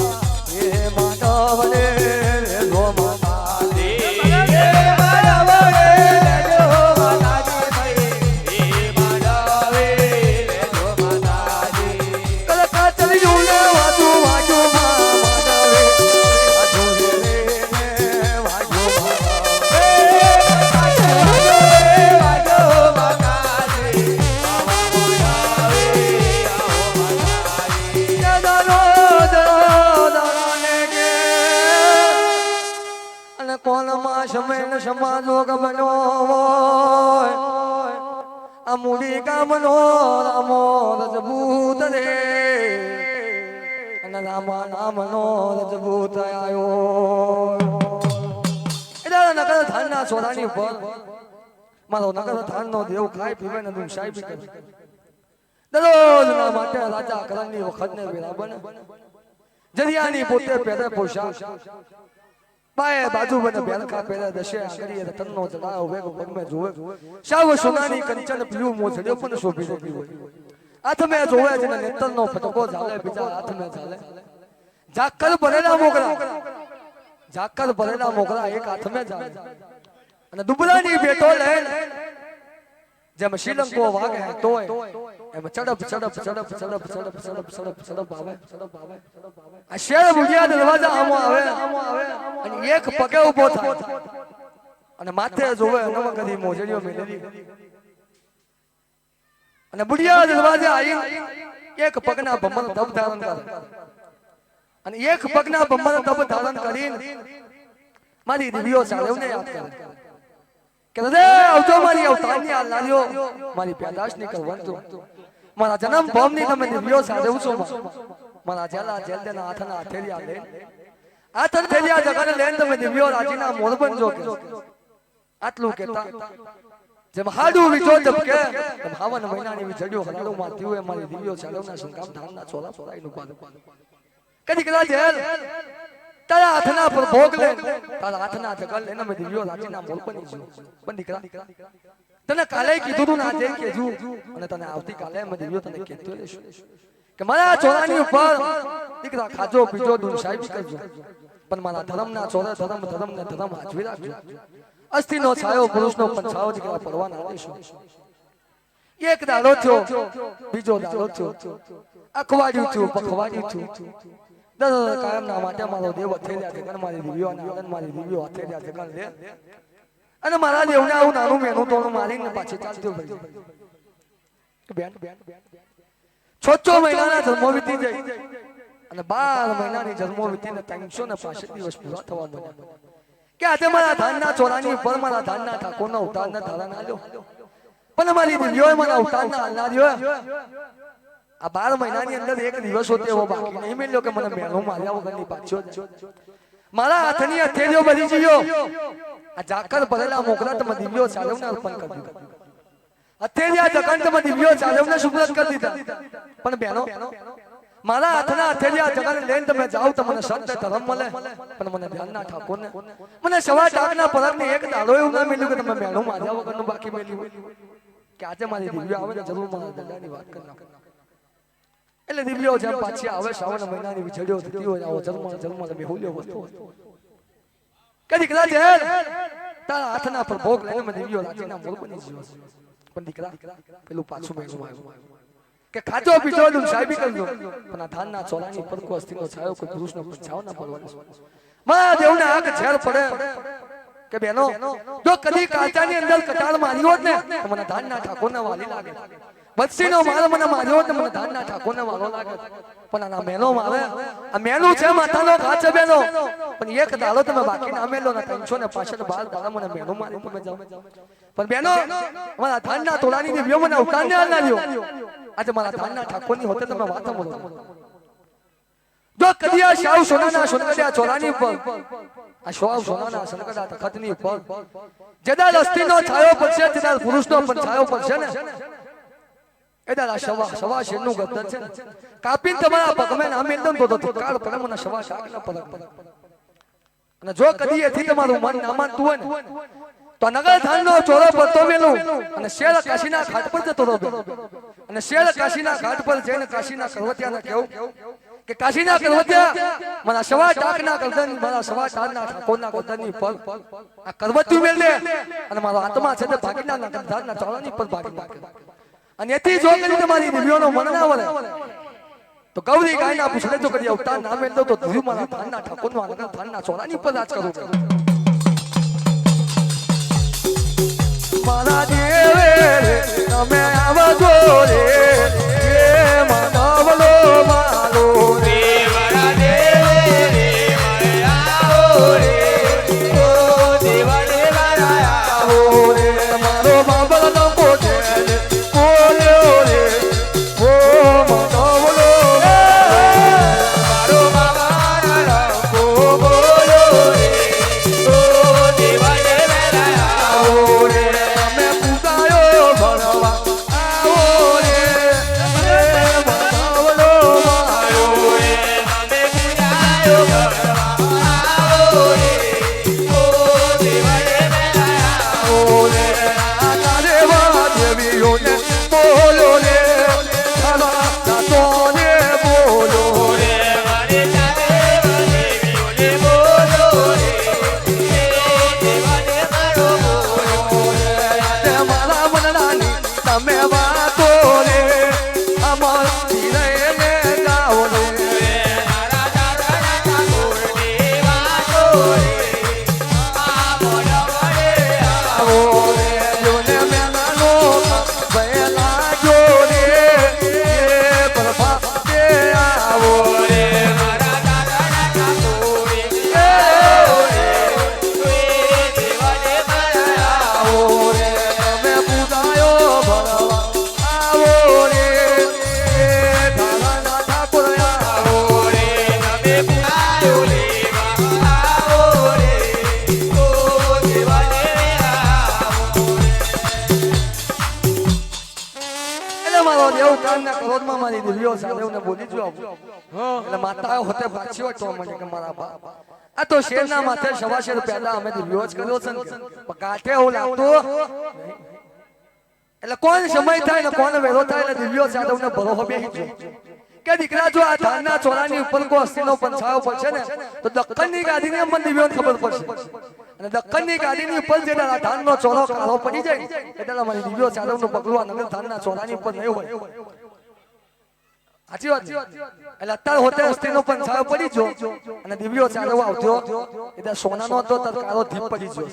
એ માનવ રે જો માતાજી સમાજો ગમનો અમુડી ગામનો રામો રજભૂત રે અને રામા નામનો રજભૂત આયો એટલે નગર ધાનના સોરાની ઉપર મારો નગર ધાનનો દેવ ખાઈ પીવે ને તું સાહેબ કરે દરરોજના માટે રાજા કરણની વખતને વેળા બને જરિયાની પોતે પહેરે પોશાક પાએ બાજુ બને બેલકા પહેરે દશે આંગળીએ રતનનો જડાવ વેગ પગમે જોવે શાવ સોનાની કંચન પીવું મોજડ્યો પણ શોભી રહી હોય હાથમે જોવે છે નેતરનો ફટકો ઝાલે બીજા હાથમે ઝાલે ઝાકર ભરેલા મોગરા એક હાથમે ઝાલે અને દુબળાની બેટો લઈને જેમ શ્રીલંકો વાગે તોય એમાં ચડપ ચડપ ચડપ ચડપ ચડપ ચડપ ચડપ ચડપ આવે આ શેર ભુજિયા દરવાજા આમો આવે અને એક પગે ઊભો થાય અને માથે જોવે નમકદી મોજડીઓ મેલેલી અને બુઢિયા દરવાજે આવી એક પગના ભમર તપ ધારણ કરે અને એક પગના ભમર તપ ધારણ કરીને મારી દીવીઓ સાળવને યાદ કરે કે રે આવજો મારી અવતારની આ લાલ્યો મારી પેદાશની કરવંતો મારા જન્મ ભૂમિની તમે દીવીઓ સાળવ છો મારા જેલા જેલ દેના હાથના હથેરિયા લે હાથન થેરિયા જગને લેન તમે દીવીઓ રાજીના મોર બનજો કે આટલું કહેતા જેમ હાડું વિચો જબકે એમ હાવન મહિનાની વિચડ્યો હલાડું મારતી હોય મારી દીવીઓ સાળવના સંકામ ધામના છોલા છોલાઈનું પાદ કદી કદા જેલ તારા હાથના પર ભોગ લે તારા હાથના જગલ લેને મે દીવ્યો રાજીના મોલ બની જો પણ દીકરા તને કાલે કીધું તું ના જઈ કેજુ અને તને આવતી કાલે મે દીવ્યો તને કહેતો લેશું કે મારા ચોરાની ઉપર દીકરા ખાજો પીજો દૂધ સાહેબ કરજો પણ મારા ધર્મના ચોરા ધર્મને ધર્મ હાજવી રાખજો અસ્થિનો છાયો પુરુષનો પંછાઓ દીકરા પડવા ના દેશો એક દાડો થયો બીજો દાડો થયો અખવાડ્યું થયું પખવાડ્યું થયું કાયમ ના માટે મારો દેવ અથેર્યા છે મારી દીવીઓ આનંદ મારી દીવીઓ અથેર્યા છે લે અને મારા દેવને આવું નાનું મેનું તોણું મારીને પાછી ચાલતું ભરી બેન 6 મહિનાના જન્મો વીતી જાય અને 12 મહિનાની જન્મો વીતીને 365 દિવસ પૂરા થવા બન્યા કે આજે મારા ધાનના ચોરાની ઉપર મારા ધાનના ઠાકોરના ઉતારના ધારણ આલ્યો પણ મારી દીવીઓ મારા ઉતારના આલ્યો આ 12 મહિનાની અંદર એક દિવસ હોતે એવો બાકી નહીં મળ્યો કે મને મેલો માર્યા વગરની પાછો મારા હાથની હથેળીઓ બની ગયો આ જાકર ભરેલા મોકરા તમે દિવ્યો ચાલવને અર્પણ કરી દીધા હથેળિયા જગન તમે દિવ્યો ચાલવને સુપ્રત કરી દીધા પણ બહેનો મારા હાથના હથેળિયા જગન લઈને તમે જાઓ તો મને સત્ય ધર્મ મળે પણ મને ધ્યાનના ઠાકોરને મને સવા ટાકના પરકને એક દાડો એવું ના મળ્યું કે તમે મેલો માર્યા વગરનું બાકી મળ્યું કે આજે મારી દિવ્યો આવે ને જરૂર મારા દંડાની વાત કરી નાખો એટલે દીવીઓ જેમ પાછી આવે શ્રાવણ મહિનાની વિછડ્યો થતી હોય આવો જન્મ તમે હોલ્યો વસ્તુ કદી કદાચ તારા હાથના પર ભોગ લઈને મે દીવીઓ રાજીના મોર બની ગયો પણ દીકરા પેલું પાછું મેળું આવ્યું કે ખાજો પીજો દુન સાહેબી કરજો પણ આ ધાનના ચોરાની પર કો અસ્થિનો છાયો કોઈ પુરુષનો પછાવ ના પડવાનો મારા દેવને આગ ઝેર પડે કે બેનો જો કદી કાચાની અંદર કટાળ મારી હોત ને તો મને ધાનના ઠાકોરના વાલી લાગે બત્સીનો માર મને માર્યો તો મને ધાનના ઠાકોરને વાલો લાગે પણ આ મેનો મારે આ મેનું છે માથાનો ઘા છે બેનો પણ એક દાડો તમે બાકી ના મેલો ને 365 દાડા મને મેનો મારી તમે જાવ પણ બેનો મારા ધાનના તોડાની દીવ્યો મને ઉતારને આલ્યો આજે મારા ધાનના ઠાકોરની હોતે તમે વાત બોલો જો કદી આ શાવ સોનાના સોનકડિયા ચોરાની ઉપર આ શાવ સોનાના સોનકડા તખતની ઉપર જદાલ અસ્થિનો છાયો પડશે જદાલ પુરુષનો પણ છાયો પડશે ને એદાલા સવા શેરનું ગદ્દર છે કાપીન તમારા પગમે ના મેલદમ તો કાળ પડે મને સવા શાક ના પડે અને જો કદી એથી તમારું મન ના માનતું હોય ને તો નગર ધાનનો ચોરો પડતો મેલું અને શેર કાશીના ઘાટ પર જતો રહો અને શેર કાશીના ઘાટ પર જઈને કાશીના કરવતિયાને કહું કે કાશીના કરવતિયા મારા સવા ટાકના ગર્દન મારા સવા ટાકના ઠાકોરના ગર્દનની પર આ કરવતિયું મેલ દે અને મારો આત્મા છે તે ભાગીના ધાનના ચોરાની પર ભાગી નાખે અને એથી જો કરી તમારી દીવીઓનો મન ના વળે તો ગૌરી ગાયના પૂછડે તો કરી અવતાર ના મેલ દો તો ધીરુ મારા ધાનના ઠાકોરનો નગર ધાનના ચોરાની પર રાજ કરું મારા દેવે તમે આવજો રે એ માનવલો મારો રે મારા દેવે રે આવો રે ઓ દેવાડે મારા આવો રે મારો બાબલ નો પોતે Oh ઉતારના ક્રોધમાં મારી દિવ્યો સાદેવને બોલી જો એટલે માતા હોતે પાછી હોય તો મને કે મારા બાપ આ તો શેરના માથે સવા શેર પેદા અમે દિવ્યો જ કર્યો છે ને કાઠે એવું લાગતું એટલે કોણ સમય થાય ને કોણ વેલો થાય એટલે દિવ્યો સાદેવને ભરોહો બેહી ગયો કે દીકરા જો આ ધાનના ચોરાની ઉપર કો અસ્થિનો પંછાયો પડશે ને તો દક્કનની ગાદીની અમને દિવ્યોને ખબર પડશે અને દક્કનની ગાદીની ઉપર જે ધાનનો ચોરો કાળો પડી જાય એટલે મારી દિવ્યો સાદેવનું પગલું નગર ધાનના ચોરાની ઉપર નહીં હોય સાચી વાત એટલે અત્યારે હોતે અસ્થિનો પંછાયો પડી જો અને દિવ્યો સાદેવ આવતો એટલે સોનાનો હતો તો કાળો ધીપ પડી ગયો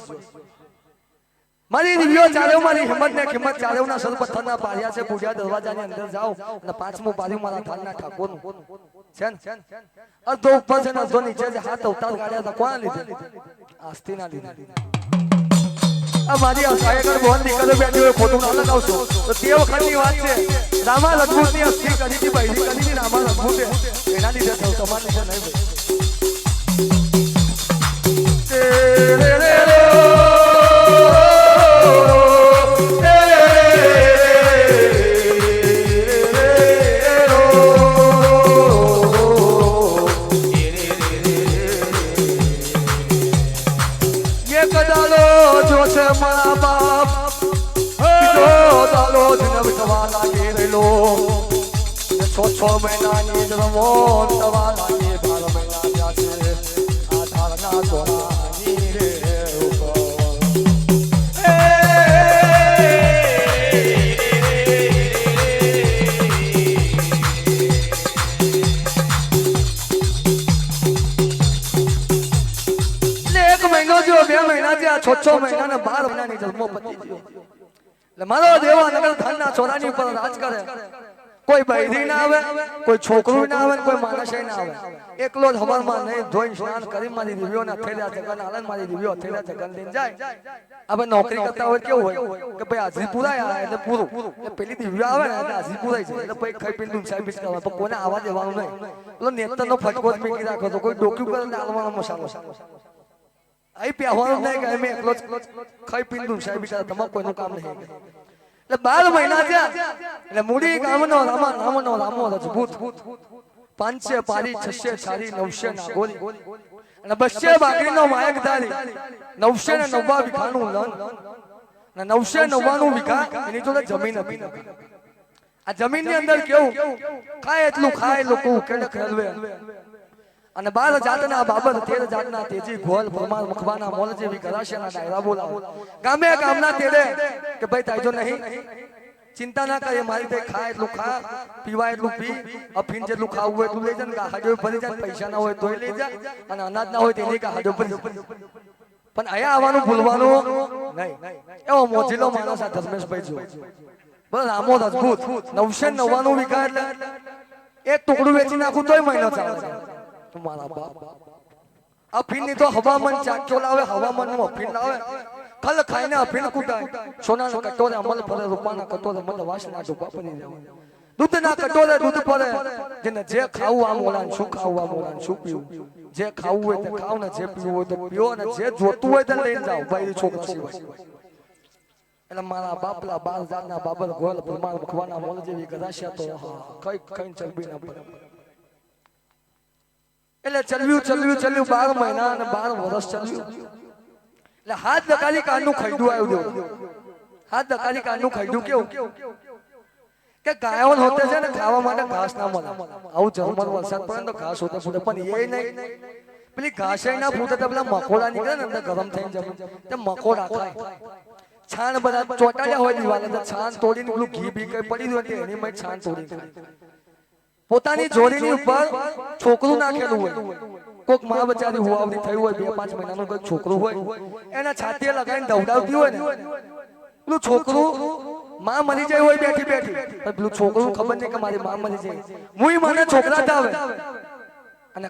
મારી દિવ્યો ચાલ્યો મારી હિંમત ને કિંમત ચાલ્યો ના સર પથ્થરના પારિયા છે પૂજા દરવાજાની અંદર જાઓ અને પાંચમું પારિયું મારા ધાનના ઠાકોરનું છે ને અડધો ઉપર છે ને અડધો નીચે છે હાથ અવતાર કાઢ્યા હતા કોના લીધે આસ્તીના લીધે આ મારી સાયકલ બોન દીકરો બેઠી હોય ખોટું ના લગાવશો તો તે વખતની વાત છે રામા રઘુની અસ્થિ કરી હતી બૈરી કરી હતી રામા રઘુને એના લીધે થયું તમારે લીધે નહીં ભાઈ મારા બાપ દાલો જનમ થવા લાગી રહેલો 6 મહિનાની જન્મો થવા લાગી 12 મહિના થયા છે આ ધારના ચોરાની રે છ મહિના ને 12 મહિનાની જન્મો પતી ગયો એટલે મારો દેવા નગર ધાનના ચોરાની ઉપર રાજ કરે કોઈ બૈરી ના આવે કોઈ છોકરું ના આવે કોઈ માણસે ના આવે એકલો જ હવારમાં નહીં ધોઈ સ્નાન કરી મારી દિવ્યોના થેલા જગન આલન મારી દિવ્યો થેલા જગન લઈને જાય આપણે નોકરી કરતા હોય કેવું હોય કે ભાઈ હાજરી પુરાય એટલે પૂરું એટલે પેલી દિવ્યો આવે ને એટલે હાજરી પુરાઈ જાય એટલે પછી ખાઈ પીને સાહેબ કરવા પણ કોને આવા દેવાનું નહીં પેલો નેતરનો ફટકો જ મેકી રાખો તો કોઈ ડોક્યુ કરે ડાલવાનો મસાલો આઈ પહેવાનું નહીં કે અમે એકલો ખાઈ પીંદું સાહેબ બિચારા તમામ કોઈનું કામ નહીં એટલે 12 મહિના થયા એટલે મૂડી ગામનો રામો રજપૂત પાંચે પારી છસે છારી 900 નાગોરી અને 200 બાકરીનો માયકધારી 999 વીઘાનું લન અને 999 વીઘા એની જોડે જમીન હતી આ જમીનની અંદર કેવું ખાય એટલું ખાય લોકો કેડે ખેલવે અને 12 જાતના બાબર 13 જાતના તેજી ગોલ પરમાર મખવાના મોલ જેવી ગરાશેના ડાયરા બોલાવો ગામે ગામના તેડે કે ભાઈ તાજો નહીં ચિંતા ના કરે મારી તે ખાય એટલું ખા પીવાય એટલું પી અફીન જેટલું ખાવું હોય એટલું લઈ જા ને હાડો ભરી જા પૈસા ના હોય તોય લઈ જા અને અનાજ ના હોય તેની કા હાડો ભરી પણ આયા આવવાનું ભૂલવાનું નહીં એવો મોજીલો માણસ આ ધર્મેશભાઈ જો બસ રામો રજપૂત 999 વીઘા એટલે એક ટુકડું વેચી નાખું તોય મહિનો ચાલે મારા બાપ અફીન ની તો હવામાન ચાક્યો લાવે હવામાન નું અફીન લાવે ખલ ખાઈને અફીન કુટાય સોનાના કટોરે અમલ ફરે રૂપાના કટોરે મલ વાસના ડૂબા પડી જાય દૂધના કટોરે દૂધ પડે જેને જે ખાવું આમ ઓલાન શું ખાવું આમ ઓલાન શું પીવું જે ખાવું હોય તે ખાવ ને જે પીવું હોય તો પીઓ અને જે જોતું હોય તે લઈને જાઓ ભાઈ છોકરા સિવાય એટલે મારા બાપલા 12 જાતના બાબર ગોલ પરમાર મખવાના મોલ જેવી ગરાશિયા તો કઈ કઈ ચલબી ના પડે એટલે ચલ્યું 12 મહિના અને 12 વર્ષ ચલ્યું એટલે હાથ દકાલી કાનનું ખૈડું આવ્યું હાથ દકાલી કાનનું ખૈડું કેવું કે ગાયો હોતે છે ને ખાવા માટે ઘાસ ના મળે આવું જર્મન વરસાદ પડે તો ઘાસ હોતે ફૂટે પણ એ નહીં પેલી ઘાસ ના ફૂટે તો પેલા મકોડા નીકળે ને અંદર ગરમ થઈને જમીન તે મકોડા ખાય છાણ બધા ચોટાડ્યા હોય દિવાલે તો છાણ તોડીને પેલું ઘી બી કઈ પડી હોય એની માં છાણ તોડી ખાય પોતાની જોડીની ઉપર છોકરું નાખેલું હોય કોક માં બચારી હુવાવડી થઈ હોય 2-5 મહિનાનું કોઈ છોકરું હોય એના છાતીએ લગાવીને દવડાવતી હોય ને પેલું છોકરું માં મરી જાય હોય બેઠી બેઠી પેલું છોકરું ખબર નહીં કે મારી માં મરી જાય મુઈ મને છોકરા જ આવે અને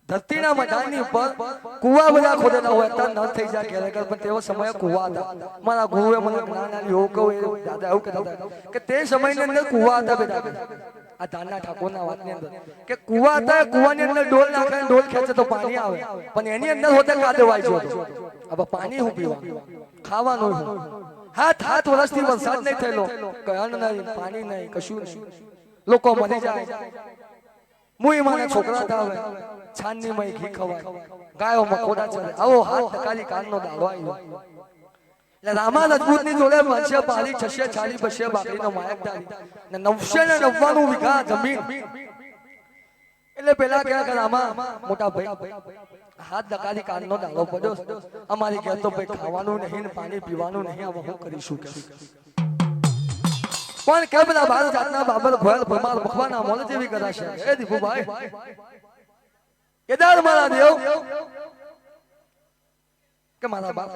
ધરતીના મેદાનની ઉપર કુવા બધા ખોદેલા હોય તો ન થઈ જાય ખરેખર પણ તેવો સમય કુવા હતા મારા ગુરુએ મને જ્ઞાન આપ્યું કહું દાદા એવું કહેતા કે તે સમયની અંદર કુવા હતા બેટા આ ધાનના ઠાકોરના વાતની અંદર કે કુવા હતા કુવાની અંદર ડોલ નાખે ડોલ ખેંચે તો પાણી આવે પણ એની અંદર હોતે કાદવાય છે હવે પાણી હું પીવાનું ખાવાનું હાથ વર્ષથી વરસાદ નહીં થયેલો, કણ નહીં, પાણી નહીં, કશું નહીં, લોકો મરી જાય. મુઈ માના છોકરા થાવે, છાનની મય ઘી ખવાય, ગાયો મકોડા ચરે. આવો હાથ ટકાલી કાનનો દાડો આવ્યો. એટલે રામા રજપૂત ની જોડે મનસે પાલી 640 200 બાકરીનો માયકદારી ને 999 વીઘા જમીન. એટલે પેલા કહ્યા કે રામા મોટા ભાઈ હાથ દકાલી કાનનો દાડો પડ્યો, અમારી ઘેર તો ભાઈ ખાવાનું નહીં ને પાણી પીવાનું નહીં, હવે હું કરીશું કે પણ કે પેલા ભારત જાતના બાબર ભોયલ ભમાર ભખવાના મોલ જેવી કરાશે. એ દીપુભાઈ કેદાર મારા દેવ કે મારા બાપ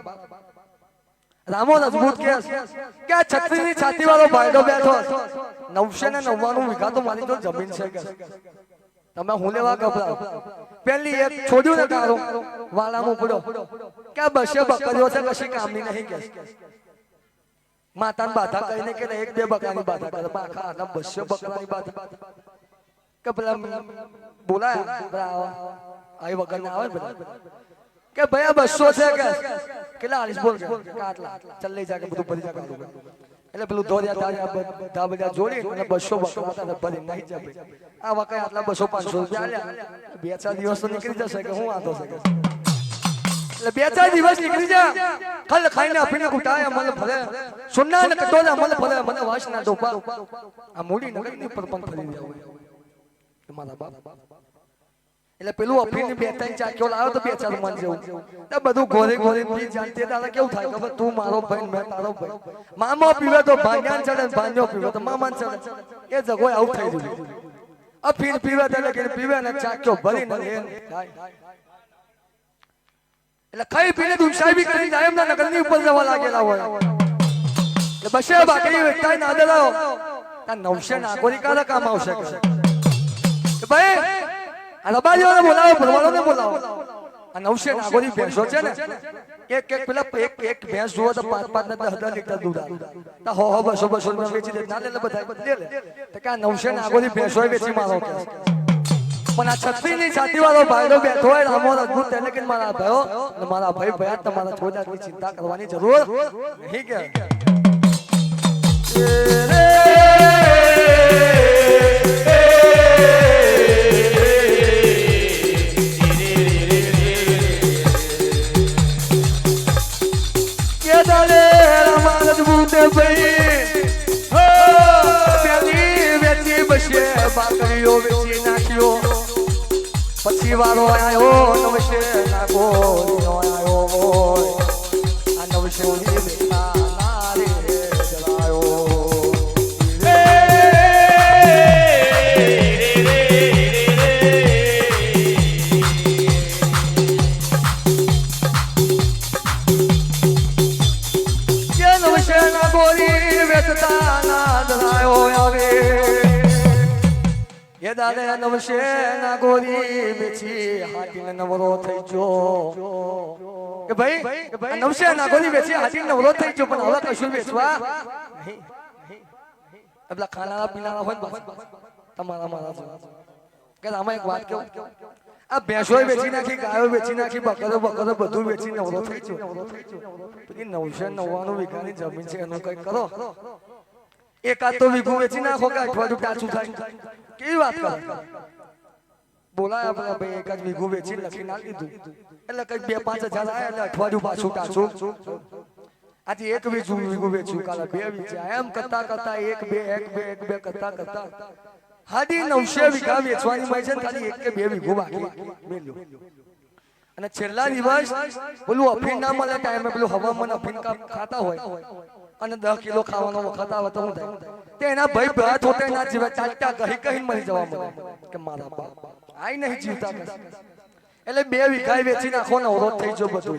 રામો રજપૂત કે આ છત્રીની છાતી વાળો ભાઈડો બેઠો 999 વીઘા તો મારી તો જમીન છે કે તમે હું લેવા ગભરાવ. પેલી એક છોડ્યું ને કારો વાળામાં પડ્યો કે 200 બકરીઓ છે, કશી કામની નહીં કે માતાને બાધા કરીને કે 1-2 બકરાની બાધા કરે, આખા આના 200 બકરાની બાધા કે પેલા બોલાયા આવી વગર ના આવે બધા કે ભાઈ આ 200 છે કે કેટલા 40 બોલ કે આટલા ચાલ લઈ જા કે બધું ભરી જા કાઢું. એટલે પેલું દોર્યા તાર્યા બધા બધા જોડી અને 200 બકરા હતા ભરી નહીં જાય. આ વખતે આટલા 200-500 રૂપિયા આલ્યા, 2-4 દિવસ તો નીકળી જશે કે હું આતો છે કે એટલે 2-4 દિવસ નીકળી જા. ખલ ખાઈને આપીને કુટાય મને ભલે સોના ને કટોલા મને ભલે મને વાસ ના ડોપા આ મૂડી નગરની પર પણ ફરી જાય મારા બાપ. એટલે પેલું અફીની 2-3 ચાક્યો લાવ્યો તો 2-4 મન જેવું તે બધું ઘોરી ઘોરી પી જાનતે તારે કેવું થાય ખબર, તું મારો ભાઈ મેં તારો ભાઈ. મામો પીવે તો ભાંગ્યાન ચડે, ભાંજો પીવે તો મામાન ચડે. એ જગોય આવું થઈ ગયું. અફીન પીવે તો કે પીવે ને ચાક્યો ભરીને લે એટલે ખાઈ પીને દુસાઈ બી કરી જાય એમના નગરની ઉપર જવા લાગેલા હોય. એટલે બસે બાકરી વેચાઈ ના દેલાઓ આ 900 નાગોરી કારા કામ આવશે કે ભાઈ આ રબાજીઓને બોલાવો, ભરવાડોને બોલાવો. આ 900 નાગોરી ભેંસો છે ને એક પેલા એક ભેંસ જુઓ તો 5-5 ને 10 લીટર દૂધ આવે. તા 100-200 રૂપિયા વેચી દે ના લે બધા લે લે તો કે આ 900 નાગોરી ભેંસો વેચી મારો કે. પણ આ છત્રીની છાતી વાળો ભાઈડો બેઠો હોય રામો રજપૂત તેને કે મારા ભાઈઓ અને મારા ભાઈ ભયા તમારા છોડાની ચિંતા કરવાની જરૂર નહીં કે બાકરીઓ વેચી નાખ્યો. પછી વારો આવ્યો 900 નાગોરીનો આવ્યો હોય. આ 900 ની બેટા નારે જલાયો. કે 900 નાગોરી વેચતા ના જલાયો આવે. એ દાદે 900 નાગોરી વેચી હાથીને નવરો થઈ ગયો કે ભાઈ 900 નાગોરી વેચી હાથીને નવરો થઈ ગયો. પણ હવે કશું વેચવા નહીં. એટલા ખાનારા પીનારા હોય તમારા મારા કે આમાં એક વાત કહું, આ ભેંસો વેચી નાખી, ગાયો વેચી નાખી, બકરો બધું વેચી નવરો થઈ ગયો. પેલી 999 વીઘાની જમીન છે એનું કઈ કરો. એકાદ તો વીઘું વેચી નાખો કે અઠવાડિયું ટાચું થાય. કેવી વાત કરે. બોલાય આપણે ભાઈ એક જ વીઘું વેચી લખી ના લીધું એટલે કઈ 2-5 હજાર આયા એટલે અઠવાડિયું પાછું ટાચું. આજે એક વીઘું વેચ્યું, કાલે 2 વેચ્યા, એમ કરતા કરતા 1-2 કરતા હાડી 900 વીઘા વેચવાની મય છે. ખાલી 1 કે 2 વીઘું બાકી મેલ્યું. અને છેલ્લા દિવસ પેલું અફીણ ના મળે ટાઈમે પેલું હવામાન અફીણ ખાતા હોય અને 10 કિલો ખાવાનો વખત આવે તો હું થાય તે એના ભાઈ ભાત હોતે ના જીવે ચાલતા કહી મરી જવા મળે કે મારા બાપ આઈ નહીં જીવતા કે. એટલે 2 વીઘા વેચી નાખો ને અવરોધ થઈ જો બધું.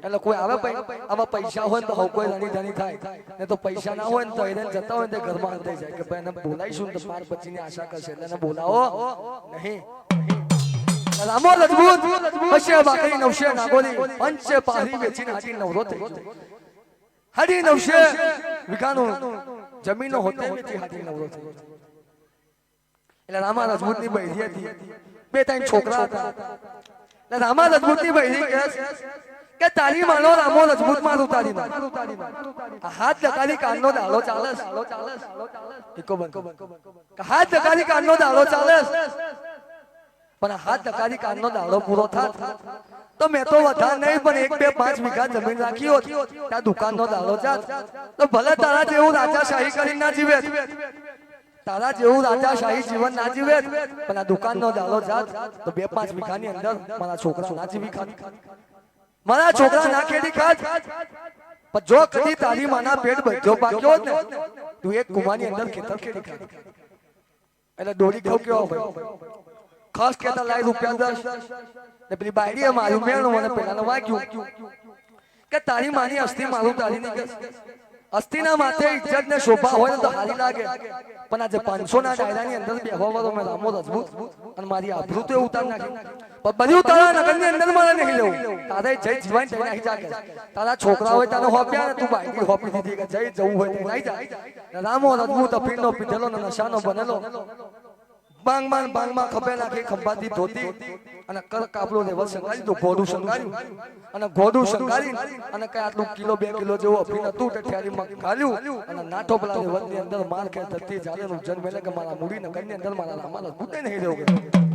એટલે કોઈ આવે ભાઈ આવા પૈસા હોય તો હવ કોઈ ધણી થાય ને તો પૈસા ના હોય ને તો એને જતા હોય ને ઘરમાં અંધાઈ જાય કે ભાઈ એને બોલાઈશું તો 5-25 ની આશા કરશે એટલે એને બોલાવો નહીં. રામો રજપૂત પછી બાકરી 900 નાગોરી પંચે પારી વેચીને હાથી નવરો થઈ ગયો. હાડી 900 વીઘાનું જમીનો હોતે વેચી હાથી નવરો થઈ ગયો. એટલે રામા રજપૂત ની બૈરી હતી, 2-3 છોકરા હતા. એટલે રામા રજપૂત ની બૈરી કહે કે તારી માનો રામો રજબૂત મારું તારી માં હાથ લગાડી કાનનો દાડો ચાલે એકો બંધ હાથ લગાડી કાનનો દાડો ચાલે પણ હાથ લગાડી કાનનો દાડો પૂરો થાત તો મેં તો વધારે નહીં પણ 1 2 5 વીઘા જમીન રાખી હોત ત્યાં દુકાનનો દાડો જાત તો ભલે તારા જેવું રાજાશાહી કરી ના જીવે તારા જેવું રાજાશાહી જીવન ના જીવે પણ આ દુકાનનો દાડો જાત તો 2 5 વીઘાની અંદર મારા છોકરા ના જીવી ખાત મારા છોકરા ના ખેડી ખાત પણ જો કદી તારી માના પેટ બધો પાક્યો હોત ને તું એક કુમાની અંદર ખેતર ખેડી ખાત એટલે દોરી ખાવ કેવો ભાઈ ખાસ કેતા લાઈ રૂપિયા 10 ને પેલી બાયડીએ મારું મેણું મને પેલાનો વાગ્યું કે તારી માની અસ્થિ મારું તારી ની અસ્થિના માથે ઇજ્જત ને શોભા હોય ને તો હારી લાગે પણ આજે 500 ના ડાયરાની અંદર બેહવા વાળો મે રામો રજબૂત અને મારી આબરૂ તો ઉતાર નાખી પણ બધી ઉતારા નગરની અંદર મારે નહીં લેવું તારે જઈ જીવાન જઈ નહીં જાગે તારા છોકરા હોય તને હોપ્યા ને તું બાઈડી હોપી દીધી કે જઈ જવું હોય તો નહીં જા રામો રજબૂત પીણો પીધેલો ને નશાનો બનેલો બાંગ માં ખભે નાખી ખંભાતી ધોતી અને કર કાપલો લેવલ સંગારી તો ઘોડું સંગાર્યું અને ઘોડું સંગારી અને કઈ આટલું કિલો 2 કિલો જેવો અફીણ હતું તે ઠેરીમાં ગાલ્યું અને નાઠો પેલા લેવલ ની અંદર માર કે ધરતી જાલે નું જન્મ એટલે કે મારા મૂડી નગર ની અંદર મારા રામાનો ભૂતે નહીં રહ્યો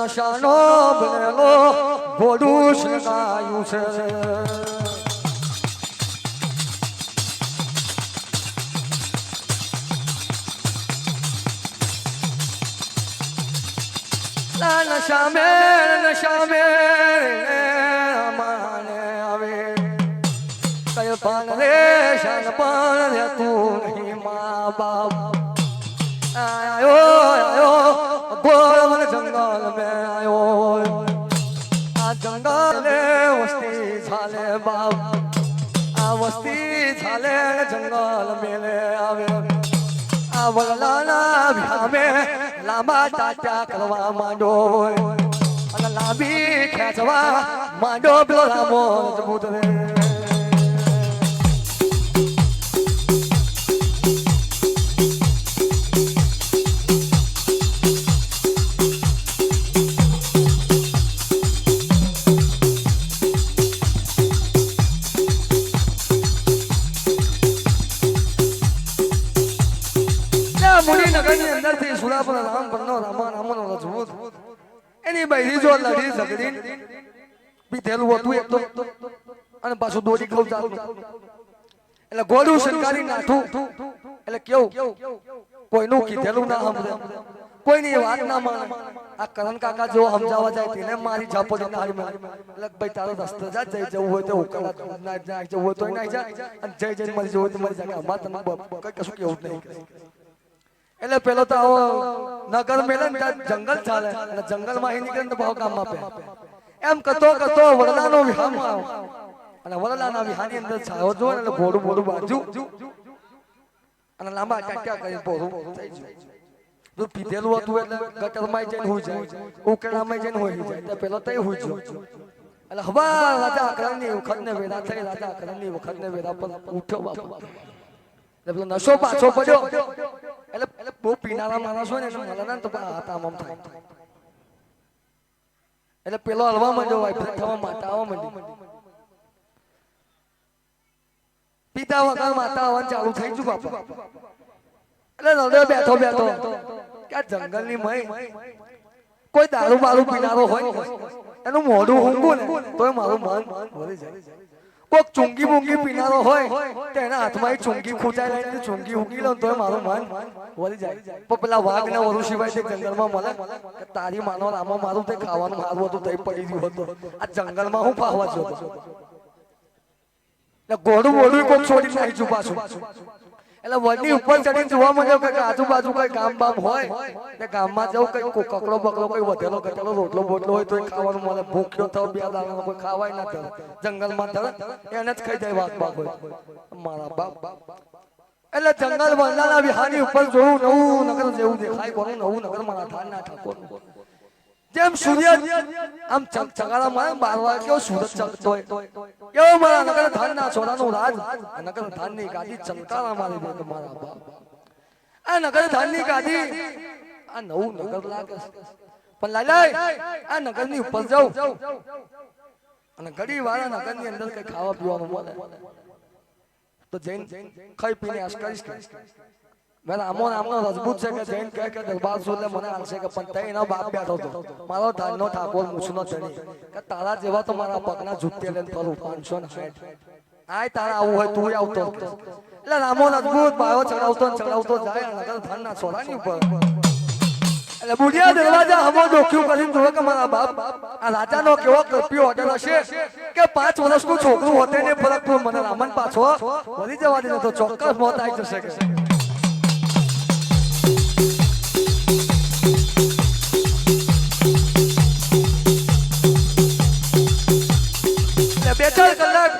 નશાનો બનેલો ઘોડું શણગાયું છે નશા મેં માને આવે કઈ પાન રે શાન પાન રે તું નહીં મા બાપ આયો ગોળ જંગલ में आयो आ जंगल वस्ती झाले बाप आ वस्ती झाले जंगल मेले आवे आ वलाना भ्यामे लांबा टाटा કરવા માંડો અને લાંબી ખેંચવા માંડો પેલો રામો રજબૂત રે એની બૈરી જો લડી ઝઘડી પીધેલું હતું એક તો અને પાછું દોરી ખાવ ચાલુ એટલે ગોળું સરકારી નાઠું એટલે કેવું કોઈનું કીધેલું ના સાંભળે કોઈની વાત ના માને આ કરણ કાકા જો સમજાવવા જાય તેને મારી ઝાપો દે તારી માં એટલે ભાઈ તારો રસ્તો જા જઈ જવું હોય તો ઉકળા ના જાય જવું હોય તો ના જા અને જઈ જઈને મરી જવું હોય તો મરી જાય અમાર તને કઈ કશું કેવું જ નહીં એટલે પેલો તો આવો નગર મેલે ને જંગલ ચાલે અને જંગલ માં નીકળે ને ભાવ કામ આપે એમ કરતો વડલાનો વિહામાં આવ્યો અને વડલાના વિહાની અંદર છાયો જો એટલે ભોડું ભોડું બાજુ અને લાંબા ટાટ્યા કરી ભોડું થઈ ગયું જો પીધેલું હતું એટલે ગટરમાં જઈને હોઈ જાય ઉકેડામાં જઈને હોઈ જાય તો પેલો તઈ હોઈ ગયો એટલે હવા રાજા અકરણની વખત ને વેરા થઈ રાજા અકરણની વખત ને વેરા પર ઉઠ્યો બાપુ એટલે પેલો નશો પાછો પડ્યો એટલે બહુ પીનારા માણસ હોય ને એટલે મળે ને તો હાથ આમ થાય એટલે પેલો હલવા માંડ્યો વાઇબ્રેટ થવા માતા આવવા માંડી પિતા વગર માતા આવવાનું ચાલુ થઈ ગયું બાપા એટલે હૃદય બેઠો બેઠો કે આ જંગલની મય કોઈ દારૂ બારૂ પીનારો હોય એનું મોઢું ઊંઘું ને તોય મારું મન ભરી જાય કોક ચુંગી મુંગી પીનારો હોય તો એના હાથમાં એક ચુંગી ખૂંચાઈ લઈને ચુંગી ઊંઘી લો તોય મારું મન ભરી જાય પણ પેલા વાઘ ને વરુ સિવાય તે જંગલમાં મળે કે તારી માનો આમાં મારું તે ખાવાનું મારું હતું તઈ પડી ગયું હતું આ જંગલમાં હું પાવા જો એટલે ઘોડું બોડું કોક છોડી નાખી છું પાછું એટલે વડની ઉપર ચડીને જોવા મળ્યો કે આજુબાજુ કઈ ગામ બામ હોય તે ગામમાં જવું કઈ કકડો બકડો કઈ વધેલો ઘટેલો રોટલો બોટલો હોય તો ખાવાનું મળે ભૂખ્યો થયો બે દાડાનો કોઈ ખાવાય ના તરત જંગલમાં તરત એને જ ખાઈ જાય વાઘ બાપ હોય મારા બાપ એટલે જંગલ વંદાના વિહારની ઉપર જોયું નવું નગર જેવું દેખાય કોનું નવું નગર મારા થાન ના ઠાકોર જેમ સૂર્ય આમ ચકચકારા મારે 12 વાગે કેવો સૂરજ ચકતો હોય કેવો મારા નગર ધાન ના છોડાનું રાજ નગર ધાન ની ગાડી ચમકારા મારી દે મારા બાપ આ નગર ધાન ની ગાડી આ નવું નગર લાગે પણ લાલાય આ નગર ની ઉપર જાઉં અને ઘડી વાળા નગર ની અંદર કઈ ખાવા પીવાનું મળે તો જૈન ખાઈ પીને આશ કરીશ મેં આમો રજબૂત છે કે જૈન કહે કે દરબાર સોલે મને આલશે કે પણ તે એનો બાપ બેઠો હતો મારો ધાનનો ઠાકોર મૂછનો ચડી કે તારા જેવા તો મારા પગના જુત્તે લઈને ફરું 560 આય તારા આવું હોય તું આવતો એટલે રામો રજબૂત બાયો ચડાવતો જાય નગર ધાનના છોડાની ઉપર એટલે બુઢિયા દરવાજા હમો ડોક્યું કરીને જોવે કે મારા બાપ આ રાજાનો કેવો કૃપ્યો ઓર્ડર હશે કે 5 વર્ષનું છોકરું હોતે ને ફરક મને રામન પાછો વળી જવા દે તો ચોક્કસ મોત આવી જશે કે બે 4 કલાક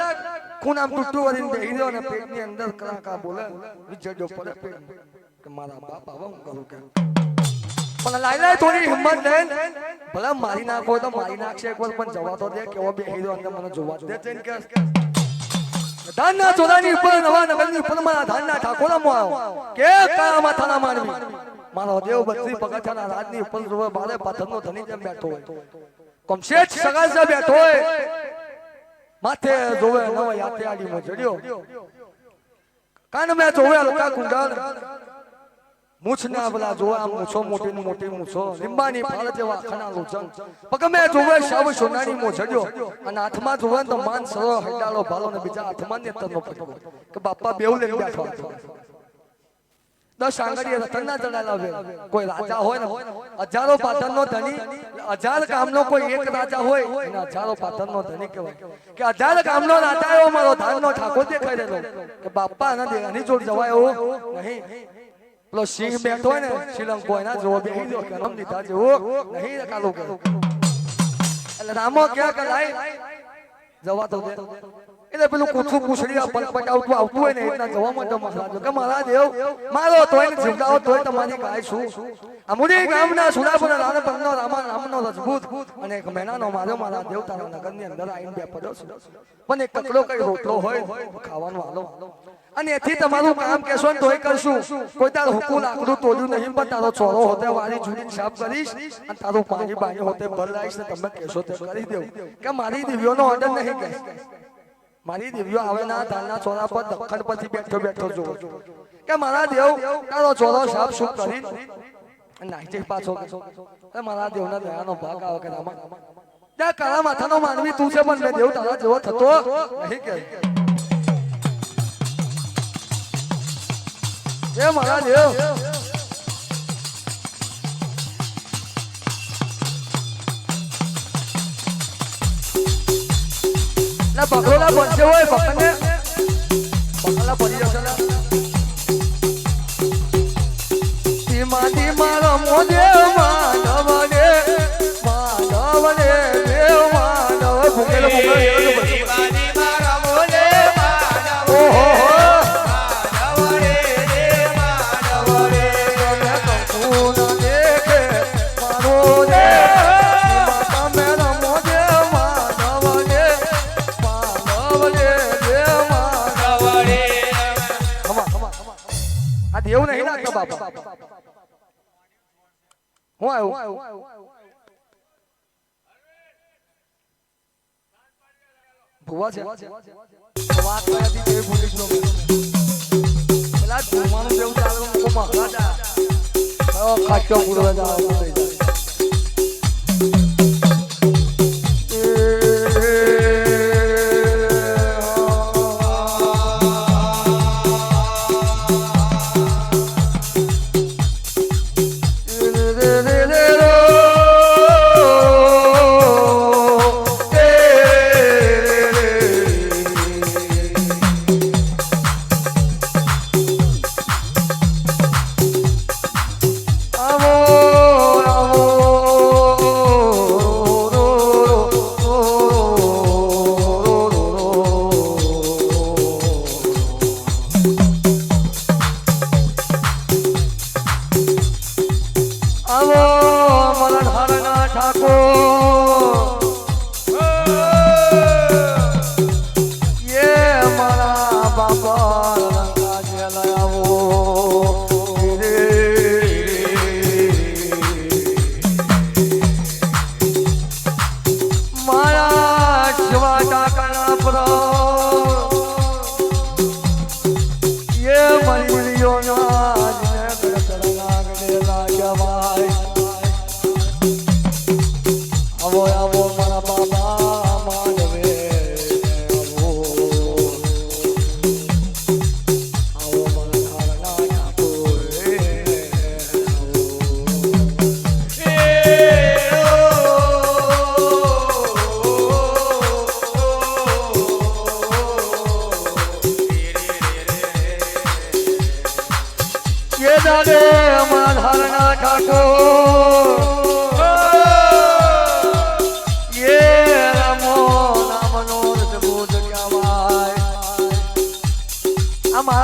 ખૂન આમ ટૂટું વળીને બેહી રહ્યો ને પેટની અંદર કલાકા બોલે વિજડ્યો પડે પેટ કે મારા બાપ આવા હું કરું કે પણ લાઈલા થોડી હિંમત લઈને ભલા મારી નાખો તો મારી નાખશે એકવાર પણ જવા તો દે કેવો બેહી રહ્યો અંદર મને જોવા દે જઈને કે ધાનના ચોરાની ઉપર નવા નગરની ઉપર મારા ધાનના ઠાકોરામાં આવ્યો કે કાળા માથાના માનવી મારો દેવ બત્રી પગથિયાના રાજની ઉપર જોવે બારે પાથરનો ધણી જેમ બેઠો હોય કમશેઠ સગાસા બેઠો હોય માથે જોવે નવા યાતે આડીમાં જડ્યો કાન મે જોવે હલકા કુંડળ મૂછના બલા જોવે આમ મૂછો મોટી મૂછો લીંબાની ફાળ જેવા ખણા લોચન પગ મે જોવે શાવ સોનાની મો જડ્યો અને હાથમાં જોવે તો માન સરો હડાળો ભાલો ને બીજા હાથમાં ને તરનો પકડ્યો કે બાપા બેવ લઈને બેઠો 10 આંગળીએ રતનના જડાલા કોઈ રાજા હોય ને હજારો પાટણનો ધણી 1000 ગામનો કોઈ એક રાજા હોય એને હજારો પાટણનો ધણી કહેવાય કે 1000 ગામનો રાજા એવો મારો ધાનનો ઠાકોર દેખાઈ રહેલો કે બાપા આની જોડ જવાય એવો નહીં પેલો સિંહ બેઠો હોય ને શ્રીલંકો એના જોવો બેહી ગયો કે નામ દીધા જેવો નહીં કાલો કે એટલે રામો ક્યાં કે લાઈ જવા તો દે એટલે પેલું કૂથું પૂછડી પટપટાવતું આવતું હોય ને એટલા જવા માટે મહારાજ કે મહારાજ દેવ મારો તોય ને જીવડાઓ તોય તમારી ગાય શું અમુડી ગામના સુરાપુર રાણા પગનો રામનો રજબૂત અને એક મહિનાનો મારો મારા દેવ તારા નગરની અંદર આવીને બે પડ્યો છે પણ એક કકડો કઈ રોટલો હોય ખાવાનું હાલો અને એથી તમારું કામ કેશો ને તોય કરશું કોઈ તાર હુકુ લાકડું તોડ્યું નહીં પણ તારો ચોરો હોતે વાળી જુડીને સાફ કરીશ અને તારું પાણી બાણી હોતે ભર લાવીશ ને તમે કેશો તે કરી દેવું કે મારી દિવ્યોનો ઓર્ડર નહીં કે મારી દિવ્યો આવે ના ધાનના ચોરા પર દખણ પરથી બેઠો જોવો કે મારા દેવ તારો ચોરો સાફ સુફ કરી નાખી પાછો કે મારા દેવના દયાનો ભાગ આવે કે રામા ત્યાં કાળા માથાનો માનવી તું છે પણ મેં દેવ તારા જેવો થતો નહીં કે એ મારા દેવ ના પકડોલા બનશે હોય પકડને પકડલા પડી જશે ધીમા ધીમા રમો દેવ માનવ રે દેવ માનવ ભૂકેલો ધીમા ધીમા રમો દેવ માનવ ઓહો એવું નહીં લાગતો બાપા હું આવ્યું ભુવા છે વાત કર્યાથી તે ભૂલી ગયો પેલા ભૂવાનું જેવું ચાલે હું મહલા જા ખાચો પૂરવા જા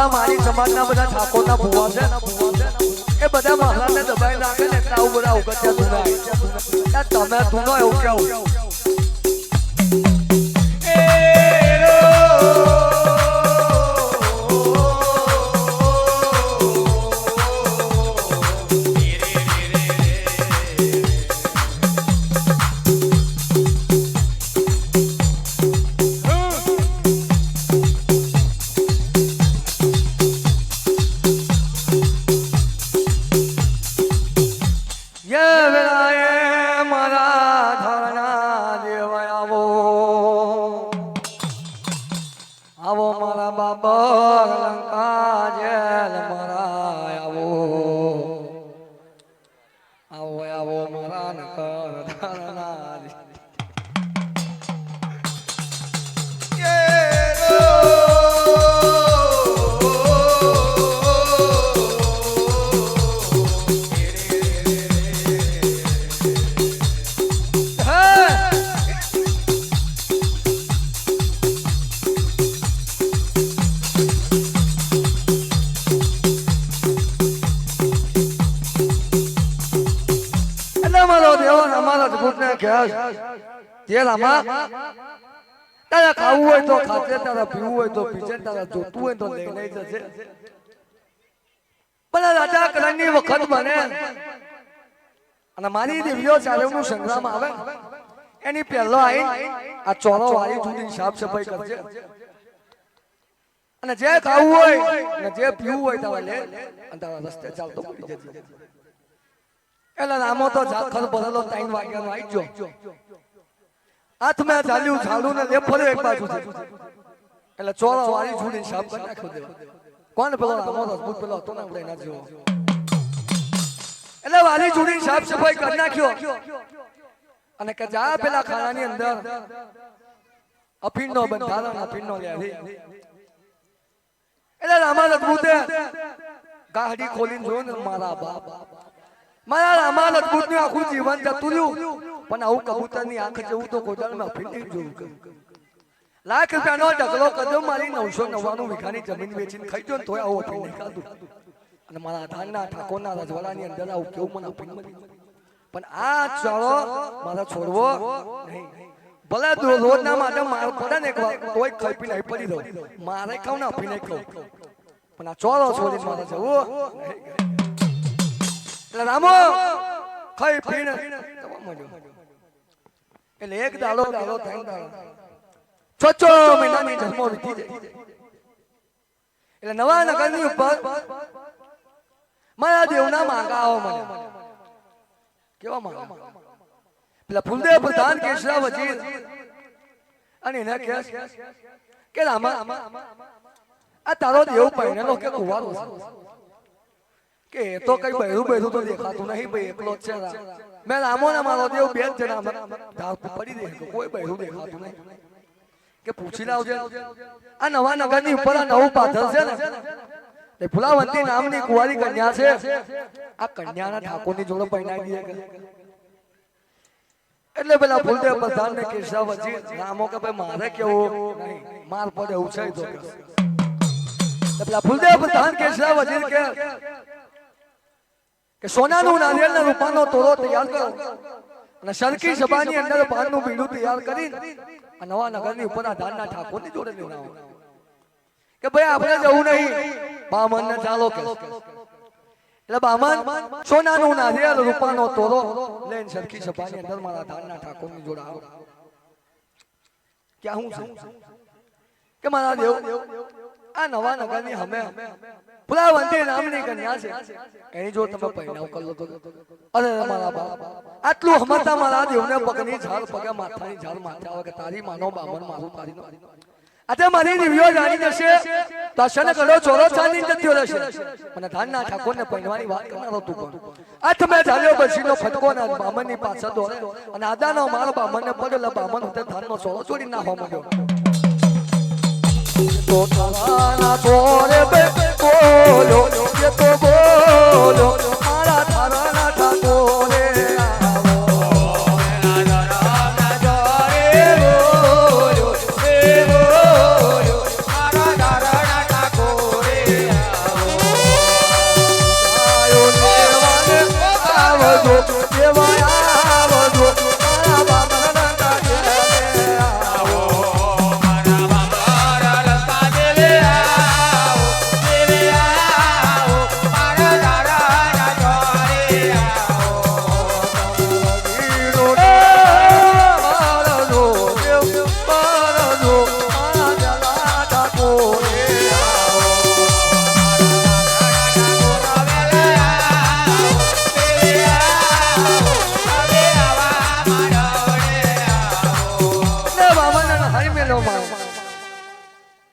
મારી સમાજના બધા ઠાકોરના ભુવા છે એ બધા મહારાજને દબાઈ નાખે ને આવું બધા ઉગત્યા ધૂના તમે ધૂનો એવું કેવું તારા ખાવું હોય તો ખાતે તારા પીવું હોય તો પીજે તારા જોતું હોય તો લઈ લઈ જશે પણ રાજા કલંગની વખત બને અને મારી દેવીઓ ચાલેનું સંગ્રામ આવે એની પહેલો આઈ આ ચોરો વાળી થોડી સાફ સફાઈ કરજે અને જે ખાવું હોય અને જે પીવું હોય તારા લે અને તારા રસ્તે ચાલતો પડી જજે એટલે રામો તો જાખર ભરેલો 3 વાગ્યાનો આવી ગયો હાથ મેં ચાલ્યું ઝાડું ને લે ફર્યો એક બાજુ એટલે ચોરા વાળી છોડી સાફ કરી નાખ્યો દે કોણ પેલો રામો રસબૂત પેલો હતો ને આપણે એના જેવો એટલે વાળી છોડી સાફ સફાઈ કરી નાખ્યો અને કે જા પેલા ખાનાની અંદર અફીણનો બંધારણ અફીણનો લે એટલે રામા રસબૂતે ગાડી ખોલીને જોયું ને મારા બાપ મારા રામા રસબૂતનું આખું જીવન જતું રહ્યું પણ આવું કબૂતરની આંખ જેવું તો કોદાળમાં ફીટી જોયું લાખ રૂપિયાનો ઢગલો કદમ મારી 999 વીઘાની જમીન વેચીને ખાઈ ગયો ને તોય આવું અફીણ નહીં ખાધું અને મારા આધારના ઠાકોરના રજવાડાની અંદર આવું કેવું મને અફીણ મળી પણ આ ચાળો મારા છોડવો નહીં ભલે રોજના માટે માર પડે ને તોય ખાઈ પી નહીં પડી દઉં મારે ખાવ ને અફીણ નહીં ખાવ પણ આ ચોરો છોડીને મારે જવું એટલે રામો ખાઈ પીને એટલે એક દાડો ત્રણ દાડો છ મહિનાની જન્મો વીતી જાય એટલે નવા નગરની ઉપર મારા દેવના માંગા આવો મને કેવા માંગા પેલા ફૂલદેવ પ્રધાન કેશરા વજીર અને એને કે રામા આ તારો દેવ પહેરેલો કે કુવારો કે એ તો કઈ બહેરું તો દેખાતું નહીં ભાઈ એકલો જ છે મેં રામો ને મારો દેવ બે જ જણા પડી દે કોઈ બહેરું દેખાતું નહીં કે પૂછી લાવજે આ નવા નગરની ઉપર આ નવું પાથર છે ને એ ફુલાવંતી નામની કુંવારી કન્યા છે આ કન્યાના ઠાકોરની જોડે પરણાવી દે એટલે પેલા ફૂલદેવ પ્રધાન ને કેશરા વજીર રામો કે ભાઈ મારે કેવું નહીં માર પડે એવું છે તો પેલા ફૂલદેવ પ્રધાન કેશરા વજીર કે સોનાનું નારિયેળ ને રૂપાનો તોરો તૈયાર કરો અને સરકી સભાની અંદર પાનનું બીડું તૈયાર કરી નવા નગરની ઉપર આ ધાનના ઠાકોરની જોડે લઈને આવો કે ભાઈ આપણે જવું નહીં બામન ને ચાલો કે એટલે બામન સોનાનું નારિયેળ રૂપાનો તોરો લઈને સરખી સભાની અંદર મારા ધાનના ઠાકોરની જોડે આવો ક્યાં હું છું કે મારા દેવ આ નવા નગરની અમે ફુલાવંતી નામની કન્યા છે એની જો તમે પહેરાવ કરો તો અરે મારા બાપ આટલું હમતા મારા દેવને પગની ઝાડ પગે માથાની ઝાડ માથે આવે કે તારી માનો બામન મારું તારી આજે મારી દિવ્યો જાણી જશે દર્શન કરો ચોરો ચાંદી જત્યો રહેશે અને ધાનના ઠાકોરને પહેરવાની વાત કરનારો તું કોણ આઠ મે ઝાલ્યો બસીનો ફટકો ના બામનની પાછળ દોડે અને આદાનો મારો બામનને પડેલા બામન ઉતે ધાનનો ચોરો છોડી નાખો મળ્યો તો તારા ચોરે બે બોલો ये तो बोलो मारा थारा ठाकोरे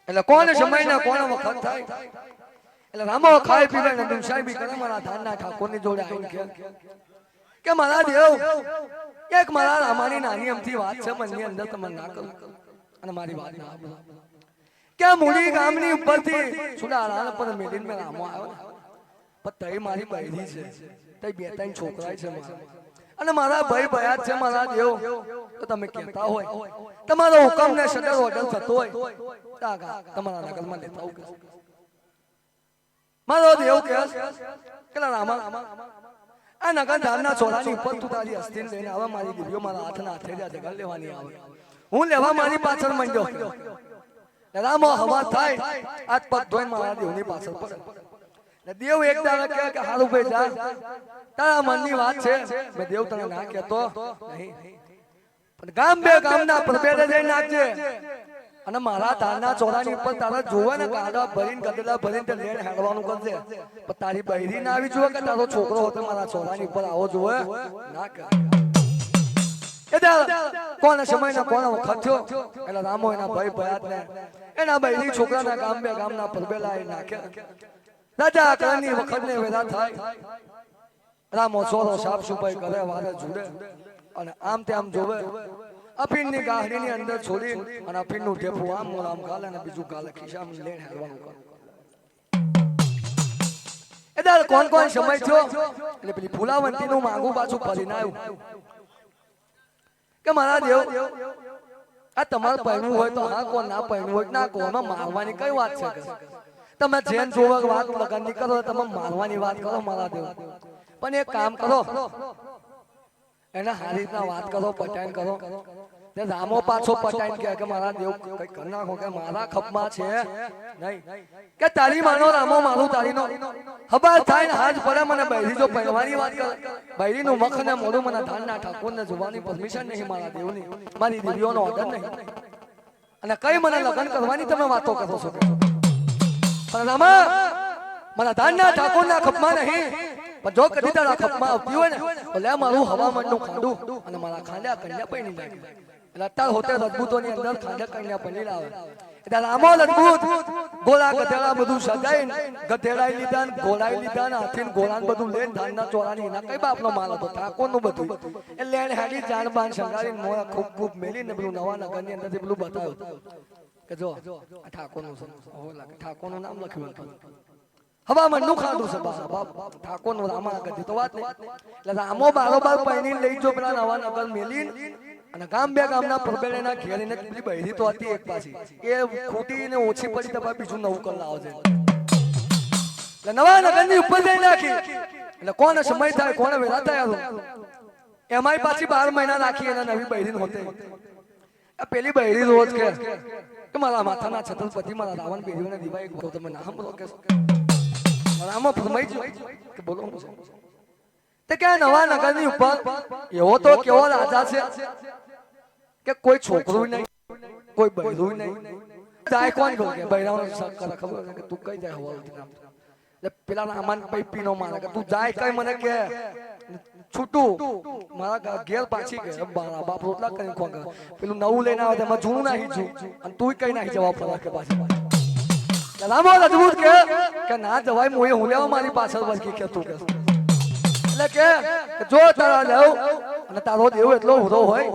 એટલે કોણ સમય ને કોણ વખત થાય એટલે રામો ખાઈ પીવે ને દુસાઈ બી કરે મારા ધાનના ઠાકોરની જોડે આવીને કે મારા દેવ એક મારા રામાની નાની અમથી વાત છે મનની અંદર તમે ના કરો અને મારી વાત ના આપો કે મૂડી ગામની ઉપરથી સુડાળા પર મેલીન મે રામો આવ્યો પણ તઈ મારી બૈરી છે તઈ બે ત્રણ છોકરા છે મારા અને મારા ભાઈ ભયા છે મારા દેવ તો તમે કહેતા હોય તમારો હુકમ ને સદર ઓર્ડર થતો હોય તમારા નગરમાં લેતા આવું મારો દેવ કે રામા આ નગર ધારના ચોરાની ઉપર તું તારી અસ્થિન લઈને આવે મારી દીવીઓ મારા હાથના હાથે જગા લેવાની આવે હું લેવા મારી પાછળ મંડ્યો રામો હવા થાય આજ પગ ધોઈને મારા દેવની પાછળ પડે દેવ એક દાડા કે હારું ભાઈ જા તારા મનની વાત છે મે દેવ તને ના કહેતો નહીં પણ ગામ બે ગામના પ્રભેદે જઈ નાખજે અને મારા ધારના ચોરાની ઉપર તારા જોવે ને ગાડા ભરીને ગદલા ભરીને તે લેણ હેડવાનું કરજે પણ તારી બૈરી ના આવી જોવે કે તારો છોકરો હોતે મારા ચોરાની ઉપર આવો જોવે ના કર કોને સમય ને કોને વખત થયો એટલે રામો એના ભાઈ ભયાત ને એના બૈરી છોકરાના ગામ બે ગામના પ્રભેલા એ નાખ્યા રાજા કરની વખત ને વેલા થાય રામો ચોરો સાફ સફાઈ કરે વારે જુડે અને આમ તેમ જોવે અફીણની ગાડીની અંદર છોડી અને અફીણનું ઢેફું આમ ગાલે અને બીજું ગાલે ખિસ્સામાં લઈને હેરવાનું કરે એદાર કોણ કોણ સમય થયો એટલે પેલી ફુલાવંતીનું માંગુ પાછું ફરીને આવ્યું કે મારા દેવ આ તમારે પહેરવું હોય તો હા કોણ ના પહેરવું હોય ના કોણ મારવાની કઈ વાત છે તમે જેન જોવા વાત લગનની કરો તમે મારવાની વાત કરો મારા દેવ પણ એક કામ કરો એને હારી રીતના વાત કરો પટાણ કરો તે રામો પાછો પટાઈને કે મારા દેવ કઈ કરી નાખો કે મારા ખપમાં છે નહીં કે તારી માનો રામો મારું તારીનો ખબર થાય ને હાથ પડે મને બૈરી જો પહેરવાની વાત કરે બૈરીનું મખ ને મોઢું મને ધાનના ઠાકોરને જોવાની પરમિશન નહીં મારા દેવની મારી દેવીઓનો ઓર્ડર નહીં અને કઈ મને લગ્ન કરવાની તમે વાતો કરો છો પણ રામા મારા ધાનના ઠાકોરના ખપમાં નહીં પણ જો કદી તારા ખપમાં આવતી હોય ને તો લે મારું હવામાનનું ખાંડું અને મારા ખાંડા કન્યા પૈણી લાગે એટલે અત્યારે હોતે રજબૂતોની અંદર ખાંડા કન્યા પૈણી લાવે એટલે રામો રજબૂત ગોળા ગધેડા બધું સજાઈને ગધેડાઈ લીધા ને ઘોડાઈ લીધા ને હાથી ને ઘોડા બધું લઈને ધાનના ચોરાની એના કઈ બાપનો માલ હતો ઠાકોરનું બધું એટલે એને હાડી જાણ બાણ શંગારીને મોડા ખૂબ ખૂબ મેલીને પેલું નવા નગરની અંદરથી પેલું બતાવ્યું કે જો આ ઠાકોરનું છે ઠાકોરનું નામ લખ્યું હતું હવામાનનું ખાધું છે બાપ ઠાકોરનું રામા ગધી તો વાત નહીં એટલે રામો બારોબાર પૈણી લઈ જો પેલા નવા નગર મેલી અને ગામ બે ગામના પરબેલેના ઘેરીને પેલી બૈરી તો હતી એક પાછી એ ખોટી ને ઓછી પડી તો બીજું નવું કરી લાવો છે એટલે નવા નગરની ઉપર જઈ નાખી એટલે કોને સમય થાય કોને વેલા થાય એમાંય પાછી 12 મહિના રાખી એને નવી બૈરી હોતે પેલી બૈરી રોજ કે મારા માથાના છત્રપતિ મારા રાવણ બેરીઓને દીવાય કહો તમે ના સાંભળો કે આમાં ફરમાઈ ગયો કે બોલો તે કે નવા નગરની ઉપર એવો તો કેવો રાજા છે કે કોઈ છોકરું નહીં કોઈ બૈરું નહીં જાય કોણ કહો કે બૈરાનો શક કરે ખબર કે તું કઈ જાય હોલ એટલે પેલા રામાન પૈપીનો મારે કે તું જાય કઈ મને કે છૂટું મારા ઘેર પાછી કે મારા બાપ રોટલા કરીને ખોંગે પેલું નવું લઈને આવે તેમાં જૂનું નાખી છું અને તું કઈ નાખી જવા ફરવા કે પાછી રામો રજબૂત કે ના જવાય મોએ હું લેવા મારી પાછળ વળગી કે તું કે એટલે કે જો તારા લેવ અને તારો દેવ એટલો ઉરો હોય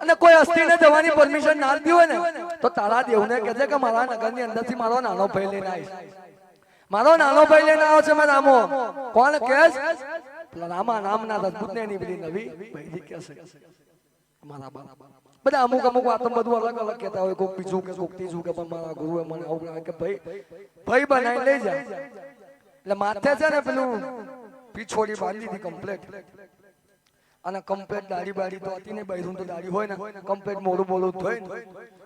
અને કોઈ અસ્થિને જવાની પરમિશન ના આપી હોય ને તો તારા દેવને કહેજે કે મારા નગરની અંદરથી મારો નાનો ભાઈ લઈને આવીશ મારો નાનો ભાઈ લઈને આવ્યો છે મેં રામો કોણ કહેશ રામા નામના રજબૂતને એની બધી નવી બૈરી કહેશે મારા બાપ બધા અમુક અમુક વાતો બધું અલગ અલગ કહેતા હોય કોક બીજું કે કોક ત્રીજું કે પણ મારા ગુરુએ મને આવું કે ભાઈ બનાવી લઈ જાય એટલે માથે છે ને પેલું પીછોડી બાંધી હતી કમ્પ્લેટ અને કમ્પ્લેટ દાઢી બાડી તો હતી ને બૈરું તો દાઢી હોય ને કમ્પ્લેટ મોડું બોલું થઈ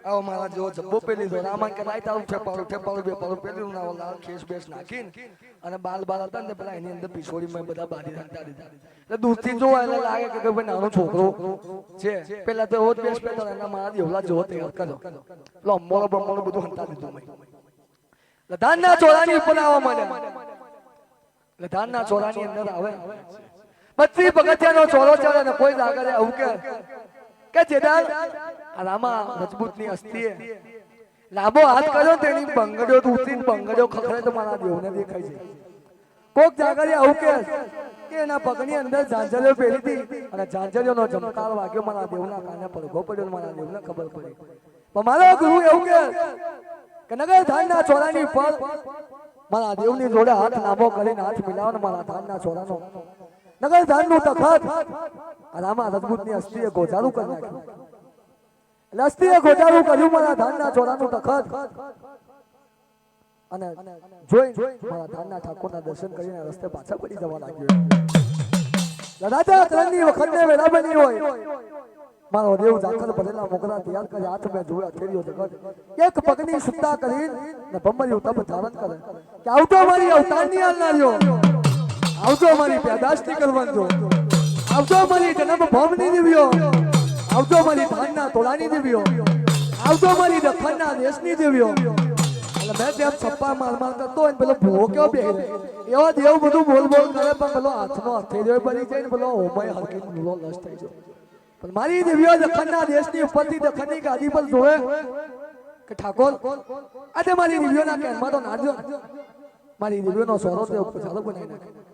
આવો મારા જેવો જબ્બો પેલી દો રામાન કે લાઈ તારું ઠેપાળું બેપાળું પેલી ના લાલ ખેસ બેસ નાખીને અને બાલ હતા ને પેલા એની અંદર પીછોડી માં બધા બાંધી રાખતા દીધા એટલે દૂરથી જોવા એટલે લાગે કે ભાઈ નાનો છોકરો છે પેલા તો એવો જ બેસ પેલો એના મારા દેવલા જેવો તૈયાર કર્યો પેલો અમ્મોળો બમ્મોળો બધું હંતા દીધું મેં એટલે ધાનના ચોરાની ઉપર આવવા માંડ્યા એટલે ધાનના ચોરાની અંદર આવે 32 પગથિયાનો ચોરો ચડે ને કોઈ આગળ આવું કે જેદાર રામા રજબૂતની અસ્થિએ લાંબો હાથ કર્યો તેની બંગડીઓ ઉતરીને બંગડીઓ ખખડે તો મારા દેવને દેખાય છે કોક જાગરે આવું કે એના પગની અંદર ઝાંઝરીઓ પહેરી હતી અને ઝાંઝરીઓનો ચમકાર વાગ્યો મારા દેવના કાને પડઘો પડ્યો મારા દેવને ખબર પડી પણ મારો ગુરુ એવું કે નગર ધાનના ચોરાની ઉપર મારા દેવની જોડે હાથ લાંબો કરીને હાથ મિલાવવાનો મારા ધાનના ચોરાનો નગર ધાનનું તખત રામા રજબૂતની અસ્થિએ ગોજારું કરી નાખ્યું એટલે અસ્થિએ ગોજારું કર્યું મારા ધાનના ચોરાનું તખત અને જોઈ મારા ધાનના ઠાકોરના દર્શન કરીને રસ્તે પાછા પડી જવા લાગ્યો રાજા ત્રણની વખતને વેલા બની હોય મારો દેવ દાખલ ભરેલા મોગરા તૈયાર કરી હાથ મેં જોયા થેરીઓ જગત એક પગની સુત્તા કરીને ને ભમરિયું તપ ધારણ કરે કે આવતો મારી અવતારની હાલનાર્યો આવજો મારી પેદાશની કરવાનો આવજો મારી જન્મ ભવની દેવીઓ આવજો મારી ધાનના તોલાની દેવીઓ આવજો મારી દખણના દેશની દેવીઓ એટલે મેં તેમ છપ્પા માર કરતો હોય ને પેલો ભૂવો કેવો બેહે એવો દેવ બધું બોલ બોલ કરે પણ પેલો હાથનો હથેળીઓ બની જાય ને પેલો ઓમય હરકી નુલો લસ થઈ જાય પણ મારી દેવીઓ દખણના દેશની ઉપરથી દખણની ગાદી પર જોવે કે ઠાકોર આજે મારી દેવીઓના કેનમાં તો નાજો મારી દેવીઓનો સોરો તે ચાલો બનાવી નાખે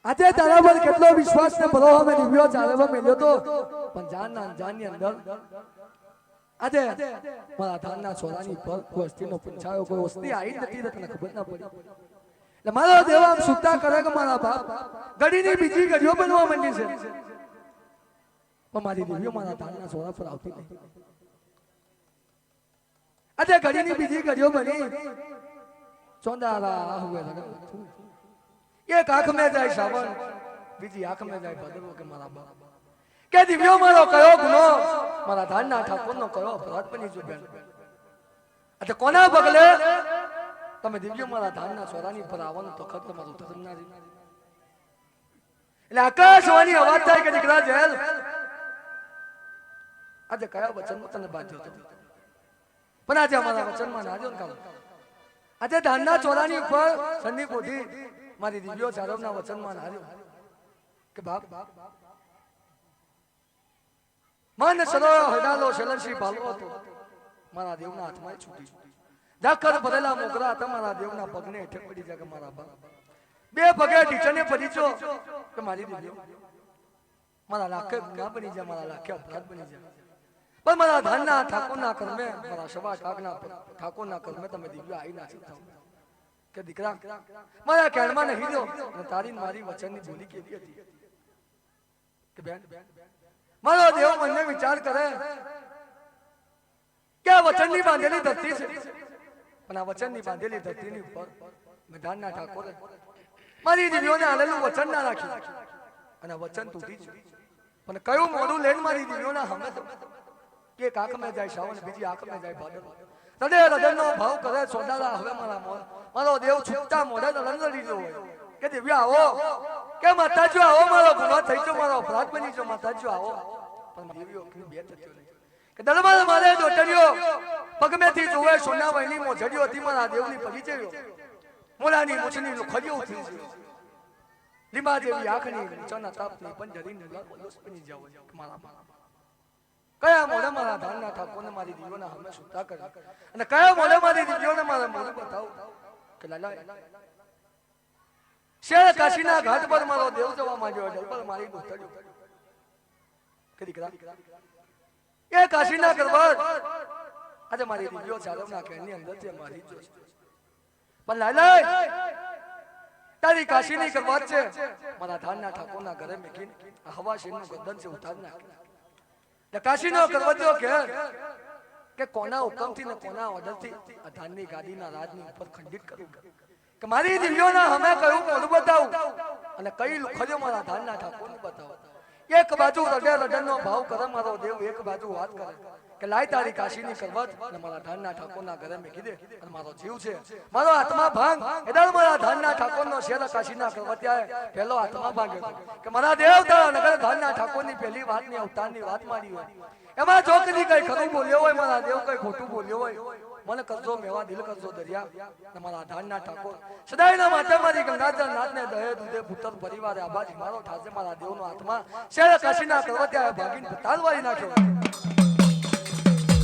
આજે તારા પર કેટલો વિશ્વાસ ને ભરો અમે દિવ્યો ચાલવા મેલ્યો તો પણ જાનની અંદર આજે મારા ધાનના સોરાની પર કોઈ વસ્તીનો પૂછાયો કોઈ વસ્તી આવી નથી તને ખબર ના પડી એટલે મારો દેવ આમ સુતા કરે કે મારા બાપ ગડીની બીજી ગડીઓ બનવા માંડી છે પણ મારી દિવ્યો મારા ધાનના સોરા પર આવતી નહીં આજે ગડીની બીજી ગડીઓ બની ચોંદારા હુએ એક આંખ में जाए सावन बीजी आंख में जाए भदरो के मारा बाप કે દિવ્યો મારો કયો ગુનો મારા ધાનના ઠાકોરનો કયો અપરાધ બની જો બેન એટલે કોના પગલે તમે દિવ્યો મારા ધાનના ચોરાની પર આવવાનું તો ખત તમારું ધર્મ ના રહી એટલે આકાશવાણી અવાજ થાય કે દીકરા જેલ આજે કયા વચનમાં તને બાંધ્યો હતો પણ આજે અમારા વચનમાં નાજો ને કામ આજે ધાનના ચોરાની ઉપર સન્ની કોઠી મારી દિવ્યો ચારવના વચનમાં નાજો કે બાપ મન સરો હડાલો શલનશી ભાલો હતો મારા દેવના હાથમાં છૂટી ઝાકર ભરેલા મોગરા હતા મારા દેવના પગને હેઠે પડી જાય કે મારા બાપ બે પગે ઢીચને પડી છો કે મારી દિવ્યો મારા લાખે ગુના બની જાય મારા લાખે અપરાધ બની જાય પણ મારા ધાનના ઠાકોરના કર્મે મારા સવા ઠાકના ઠાકોરના કર્મે તમે દિવ્યો આવી ના શકતા કે દીકરા મારા કહેણમાં નહીં દો અને તારી મારી વચનની બોલી કેવી હતી કે બેન મારો દેવ મને વિચાર કરે કે આ વચનની બાંધેલી ધરતી છે પણ આ વચનની બાંધેલી ધરતીની ઉપર મેદાનના ઠાકોરે મારી દિવ્યોને આલેલું વચન ના રાખ્યું અને વચન તૂટી છે પણ કયું મોડું લઈને મારી દિવ્યોના હમે કે એક આંખ મેં જાય શ્રાવણ બીજી આંખ મેં જાય ભાદર તડે હૃદયનો ભાવ કરે સોડાલા હવે મારો દેવ છૂટા મોઢે લંગડી જો હોય કે દિવ્યા આવો કે માતાજી આવો મારો ગુનો થઈ ગયો મારો અપરાધ બની ગયો માતાજી આવો પણ દિવ્યો કે બે થયો નહીં કે દરબાર મારે દોટરીઓ પગમેથી જોવે સોના વહીની મોજડીઓ હતી મારા દેવની પરિચયો મોલાની મુછની લુખડીઓ ઉઠી છે લીમા જેવી આંખની ચના તાપની પંજરીને લોસ બની જાવ મારા કયા મોઢે મારા ધાનના ઠાકોરને મારી દિવ્યોના હમે સુતા કરે અને કયા મોઢે મારી દિવ્યોને મારા મોઢે બતાવ કે લાલા શેર કાશીના ઘાટ પર મારો દેવ જવા માંડ્યો દરબાર મારી દોટરીઓ કે દીકરા એ કાશીના ગરબડ આજે મારી દિવ્યો ચારવના કેની અંદરથી મારી જો પણ લાલા તારી કાશીની ગરબડ છે મારા ધાનના ઠાકોરના ઘરે મેકીને હવા શેરનું ગર્દન છે ઉતાર નાખ કાશીનો ગરબડો કે કોના હુકમથી ને કોના ઓર્ડરથી આ ધાનની ગાદીના રાજની ઉપર ખંડિત કરું કે મારી દિવ્યોના હમે કયું મોઢું બતાવું અને કઈ લુખજો મારા ધાનના ઠાકોરને બતાવો એક બાજુ રડનો ભાવ કરે મારો દેવ એક બાજુ વાત કરે કે લાય તારી કાશીની કરવત અને મારા ધાનના ઠાકોરના ઘરે મેકી દે અને મારો જીવ છે મારો આત્મા ભાંગ એદાલ મારા ધાનના ઠાકોરનો શેર કાશીના કરવત્યાએ પહેલો આત્મા ભાંગ્યો કે મારા દેવ તારા નગર ધાનના ઠાકોરની પહેલી વાતની અવતારની વાત મારી હોય એમાં જો કદી કઈ ખરું બોલ્યો હોય મારા દેવ કઈ ખોટું બોલ્યો હોય મને કરજો મેવા દિલ કરજો દરિયા ને મારા ધાનના ઠાકોર સદાયના માથે મારી ગંગાધર નાથને દહે દૂધે પુત્ર પરિવારે આબાજી મારો ઠાસે મારા દેવનો આત્મા શેર કાશીના કરવત્યાએ ભાગીને તાલવારી નાખ્યો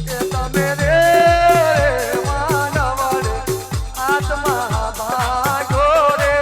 કે તમે રે માનવ રે આત્મા ભાગ્યો રે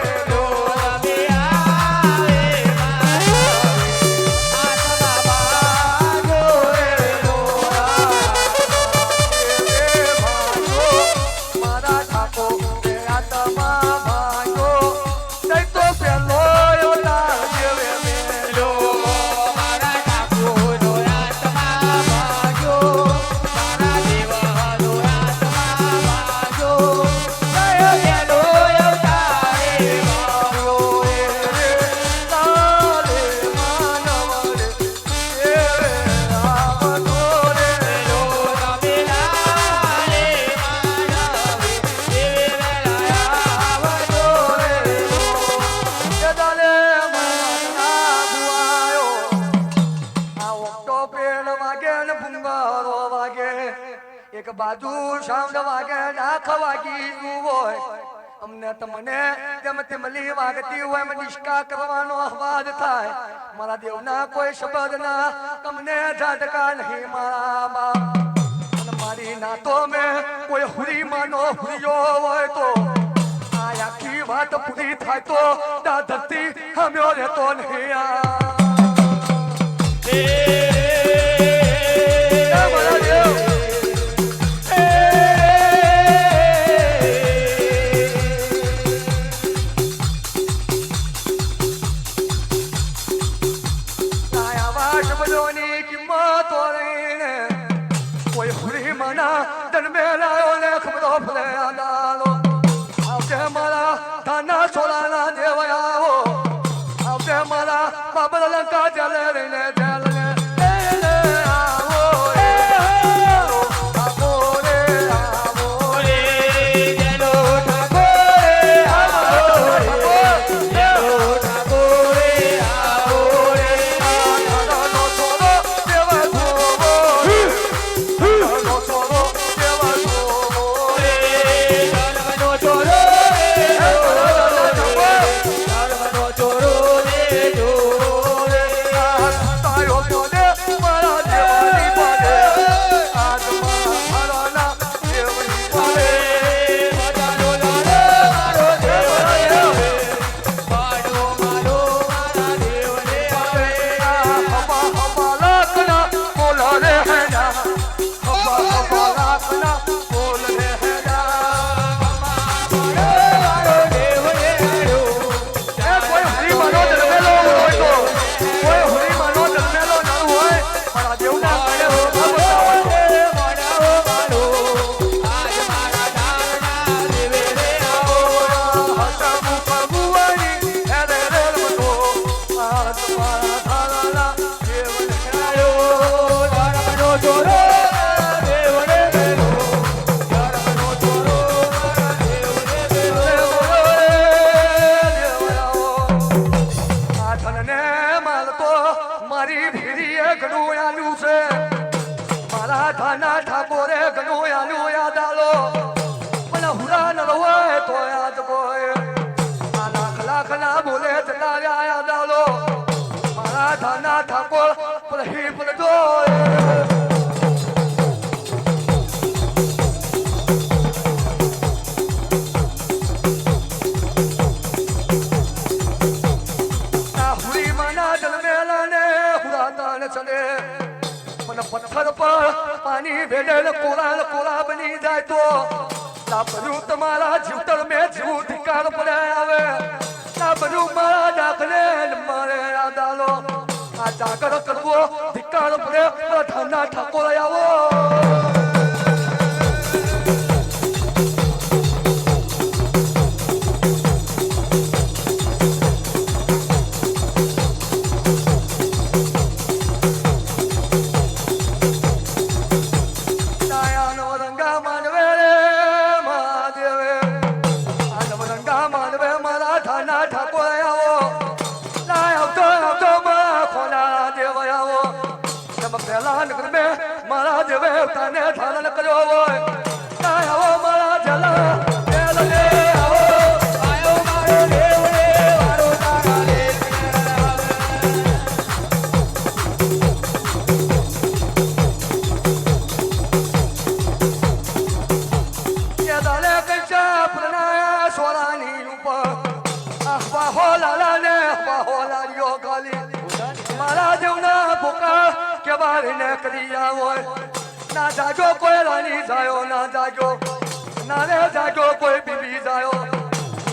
એક બાજુ સાઉન્ડ વાગે નાખ વાગી હોય અમને તમને તેમ તેમલી વાગતી હોય નિષ્કા કરવાનો અવાજ થાય મારા દેવના કોઈ શબ્દ ના તમને ઝાટકા નહીં મારા બાપ અને મારી નાતો મેં કોઈ હુરી માનો હુરિયો હોય તો આ આખી વાત પૂરી થાય તો ધરતી હમ્યો રહેતો નહીં મારા દેવ સોલાના દેવ આવો આવતે મારા બાબા લંકા ચાલે રહીને ચાલે થાના ઠાકોરે ઘણું આલ્યું યાદ આલો મને હુરા ન હોય તો યાદ કોઈ આ લાખ લાખ ના બોલે જતા રહ્યા યાદ આલો મારા થાના ઠાકોર પ્રહી પડજો ચલે મને પથ્થર પર પાણી ભેડેલ કોરા કોરા બની જાય તો લાભર્યું તમારા જીવતર મેં જીવ ધિકાર પડે આવે લાભર્યું મારા ડાકને મારે યાદ આલો આ જાગર કરવો ધિકાર પડે ઠાના ઠાકોર આવો મારા જેવે તને ધારણ કર્યો હોય આવો મારા જલા આવો આયો મારો દેવ રે વારો તારા દેવ યે દાલે કંચા પ્રણાયા સોરાની ઉપર આહવા હો લાલા ને આહવા હો લાલિયો ગાલી મારા જેવના ભૂકા કે બારીને કરી હોય ના જાજો કોઈ રાની જાયો ના જાજો ના રે જાજો કોઈ બીબી જાયો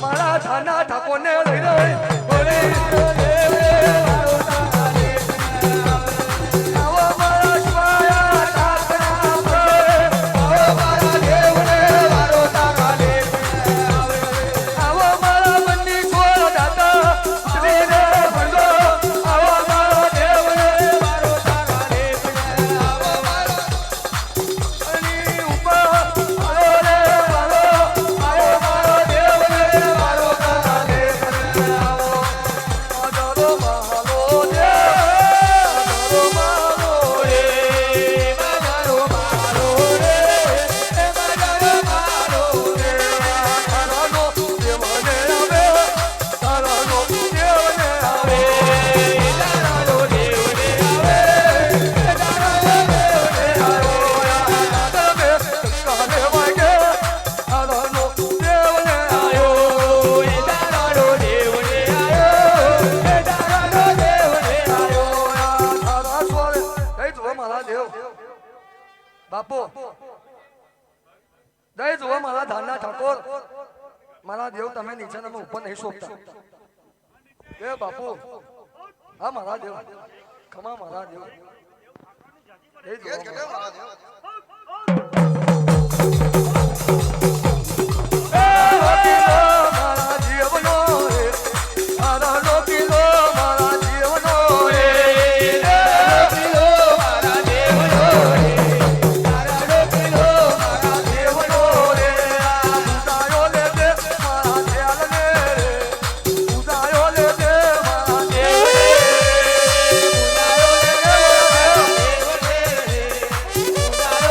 મારા થાના ઠાકોરને લઈ રે બોલે આવો મારા શિવાયા ઠાકરા આવો મારા દેવને વારો તારા દેવ આવો મારા બંદી છોડ દાતા શ્રી રે ભંડો આવો મારા દેવને વારો તારા દેવ આવો મારા અની ઉપર આવો રે વારો આવો મારા દેવને વારો તારા દેવ આવો આદરો મારો દેવ આદરો મારો રે મારો મારો રે મારો મારો રે તારાનો દેવને આવે તારાનો દેવને આવે તારાનો દેવને આવે તારાનો દેવને આવે કાને વાગે તારાનો દેવને આયો તારાનો દેવને આયો તારાનો દેવને આયો તારા સ્વરે દઈ જુઓ મારા દેવ બાપુ દઈ જુઓ મારા ધાના ઠાકોર મારા દેવ તમે નીચે તમે ઉપર નહીં શોભતા એ બાપુ હા મારા દેવ ખમા મારા દેવ દઈ જુઓ મારા દેવ મારા જીવનો રે મારા લોકીનો મારા જીવનો રે લોકીનો મારા દેવનો રે મારા લોકીનો મારા દેવનો રે ઉદાયો લે દે મારા દેવને રે ઉદાયો લે દે મારા દેવ ઉદાયો લે દે મારા દેવને રે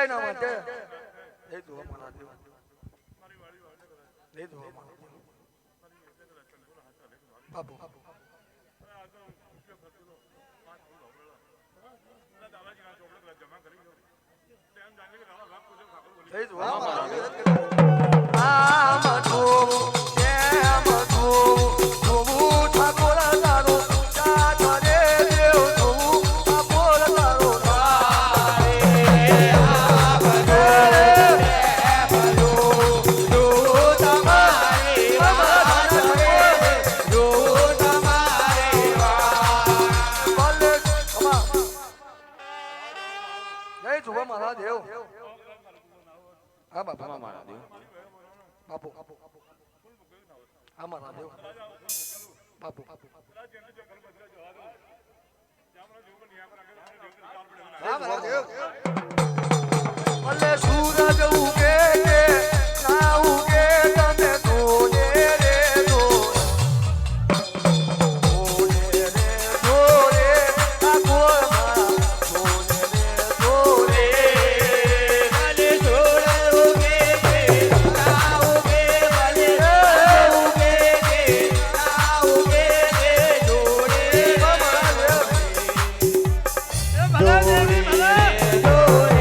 ના માટે એ જો મારા દેવ એ જો મારા દેવ બાપુ એ જો મારા દેવ આમ તું એમ તું તું ઠાકોર તારો જા કરે દેવ તું ઠાકોર તારો મારા દેવ હા બાપા મારા દેવ બાપુ હા મારા દેવ બાપુ હા મારા દેવ ભલે સૂરજ ઉગે કે ના ઉગે તમે જોને રે Glory,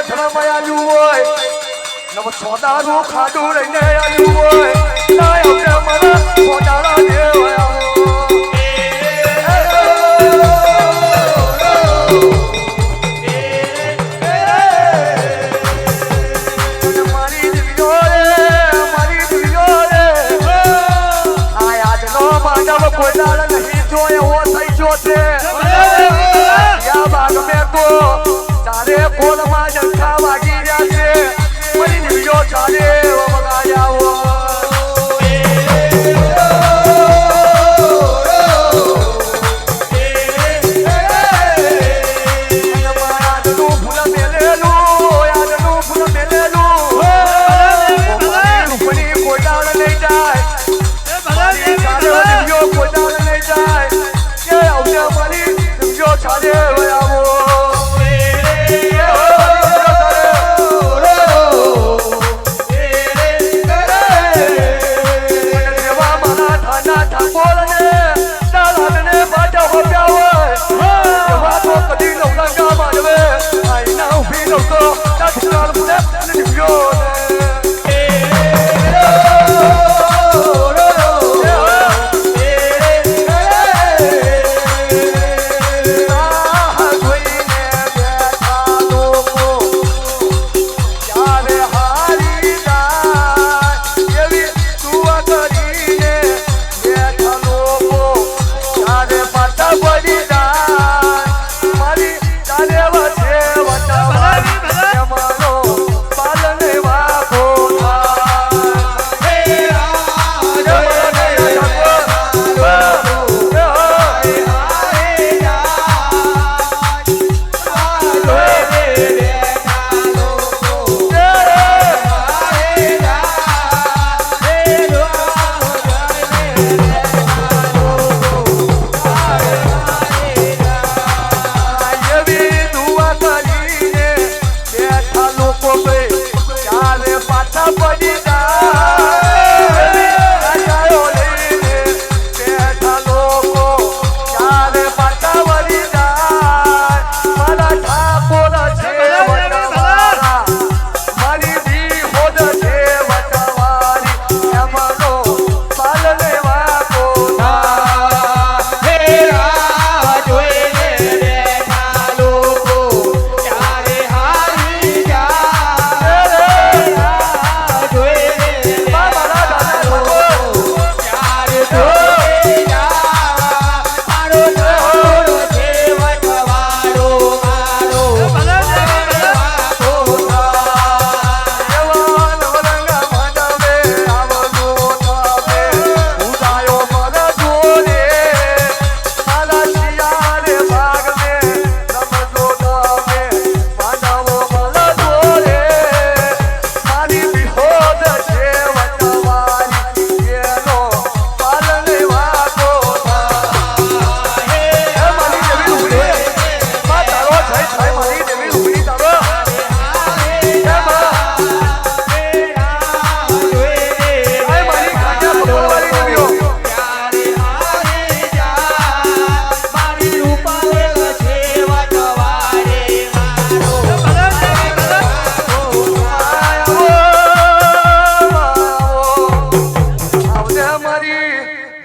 ધર્મ આવ્યું હોય નવ સોદાનું ખાડું લઈને આવ્યું હોય ના આવજે મારા સોદાના દેવ કોઈદાળ નહીં જો એવો થઈ ગયો છે યા બાગ મેં તો ચારે કોલમાં જંખા વાગી રહ્યા છે મરી દીવ્યો ચારે વગાડ્યાઓ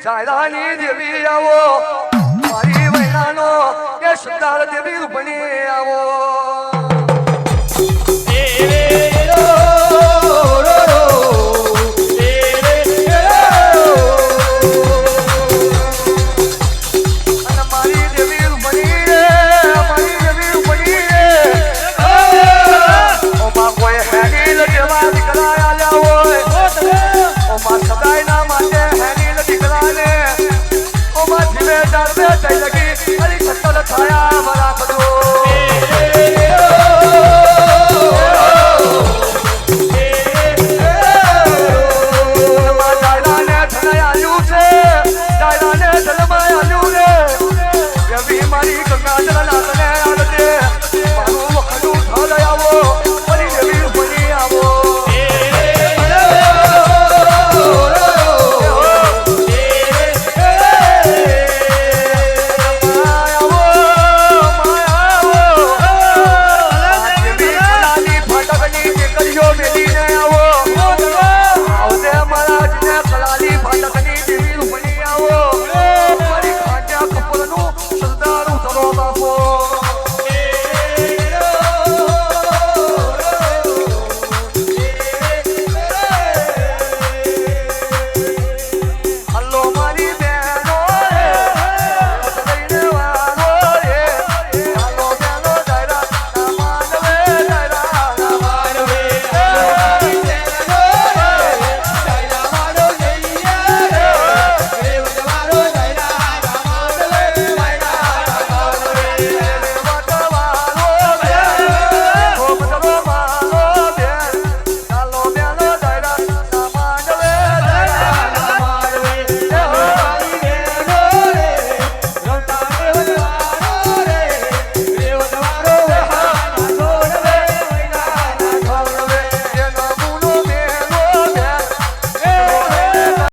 જાયરાની દેવી આવો મારી વૈનાનો એ સુંદર દેવી બની આવો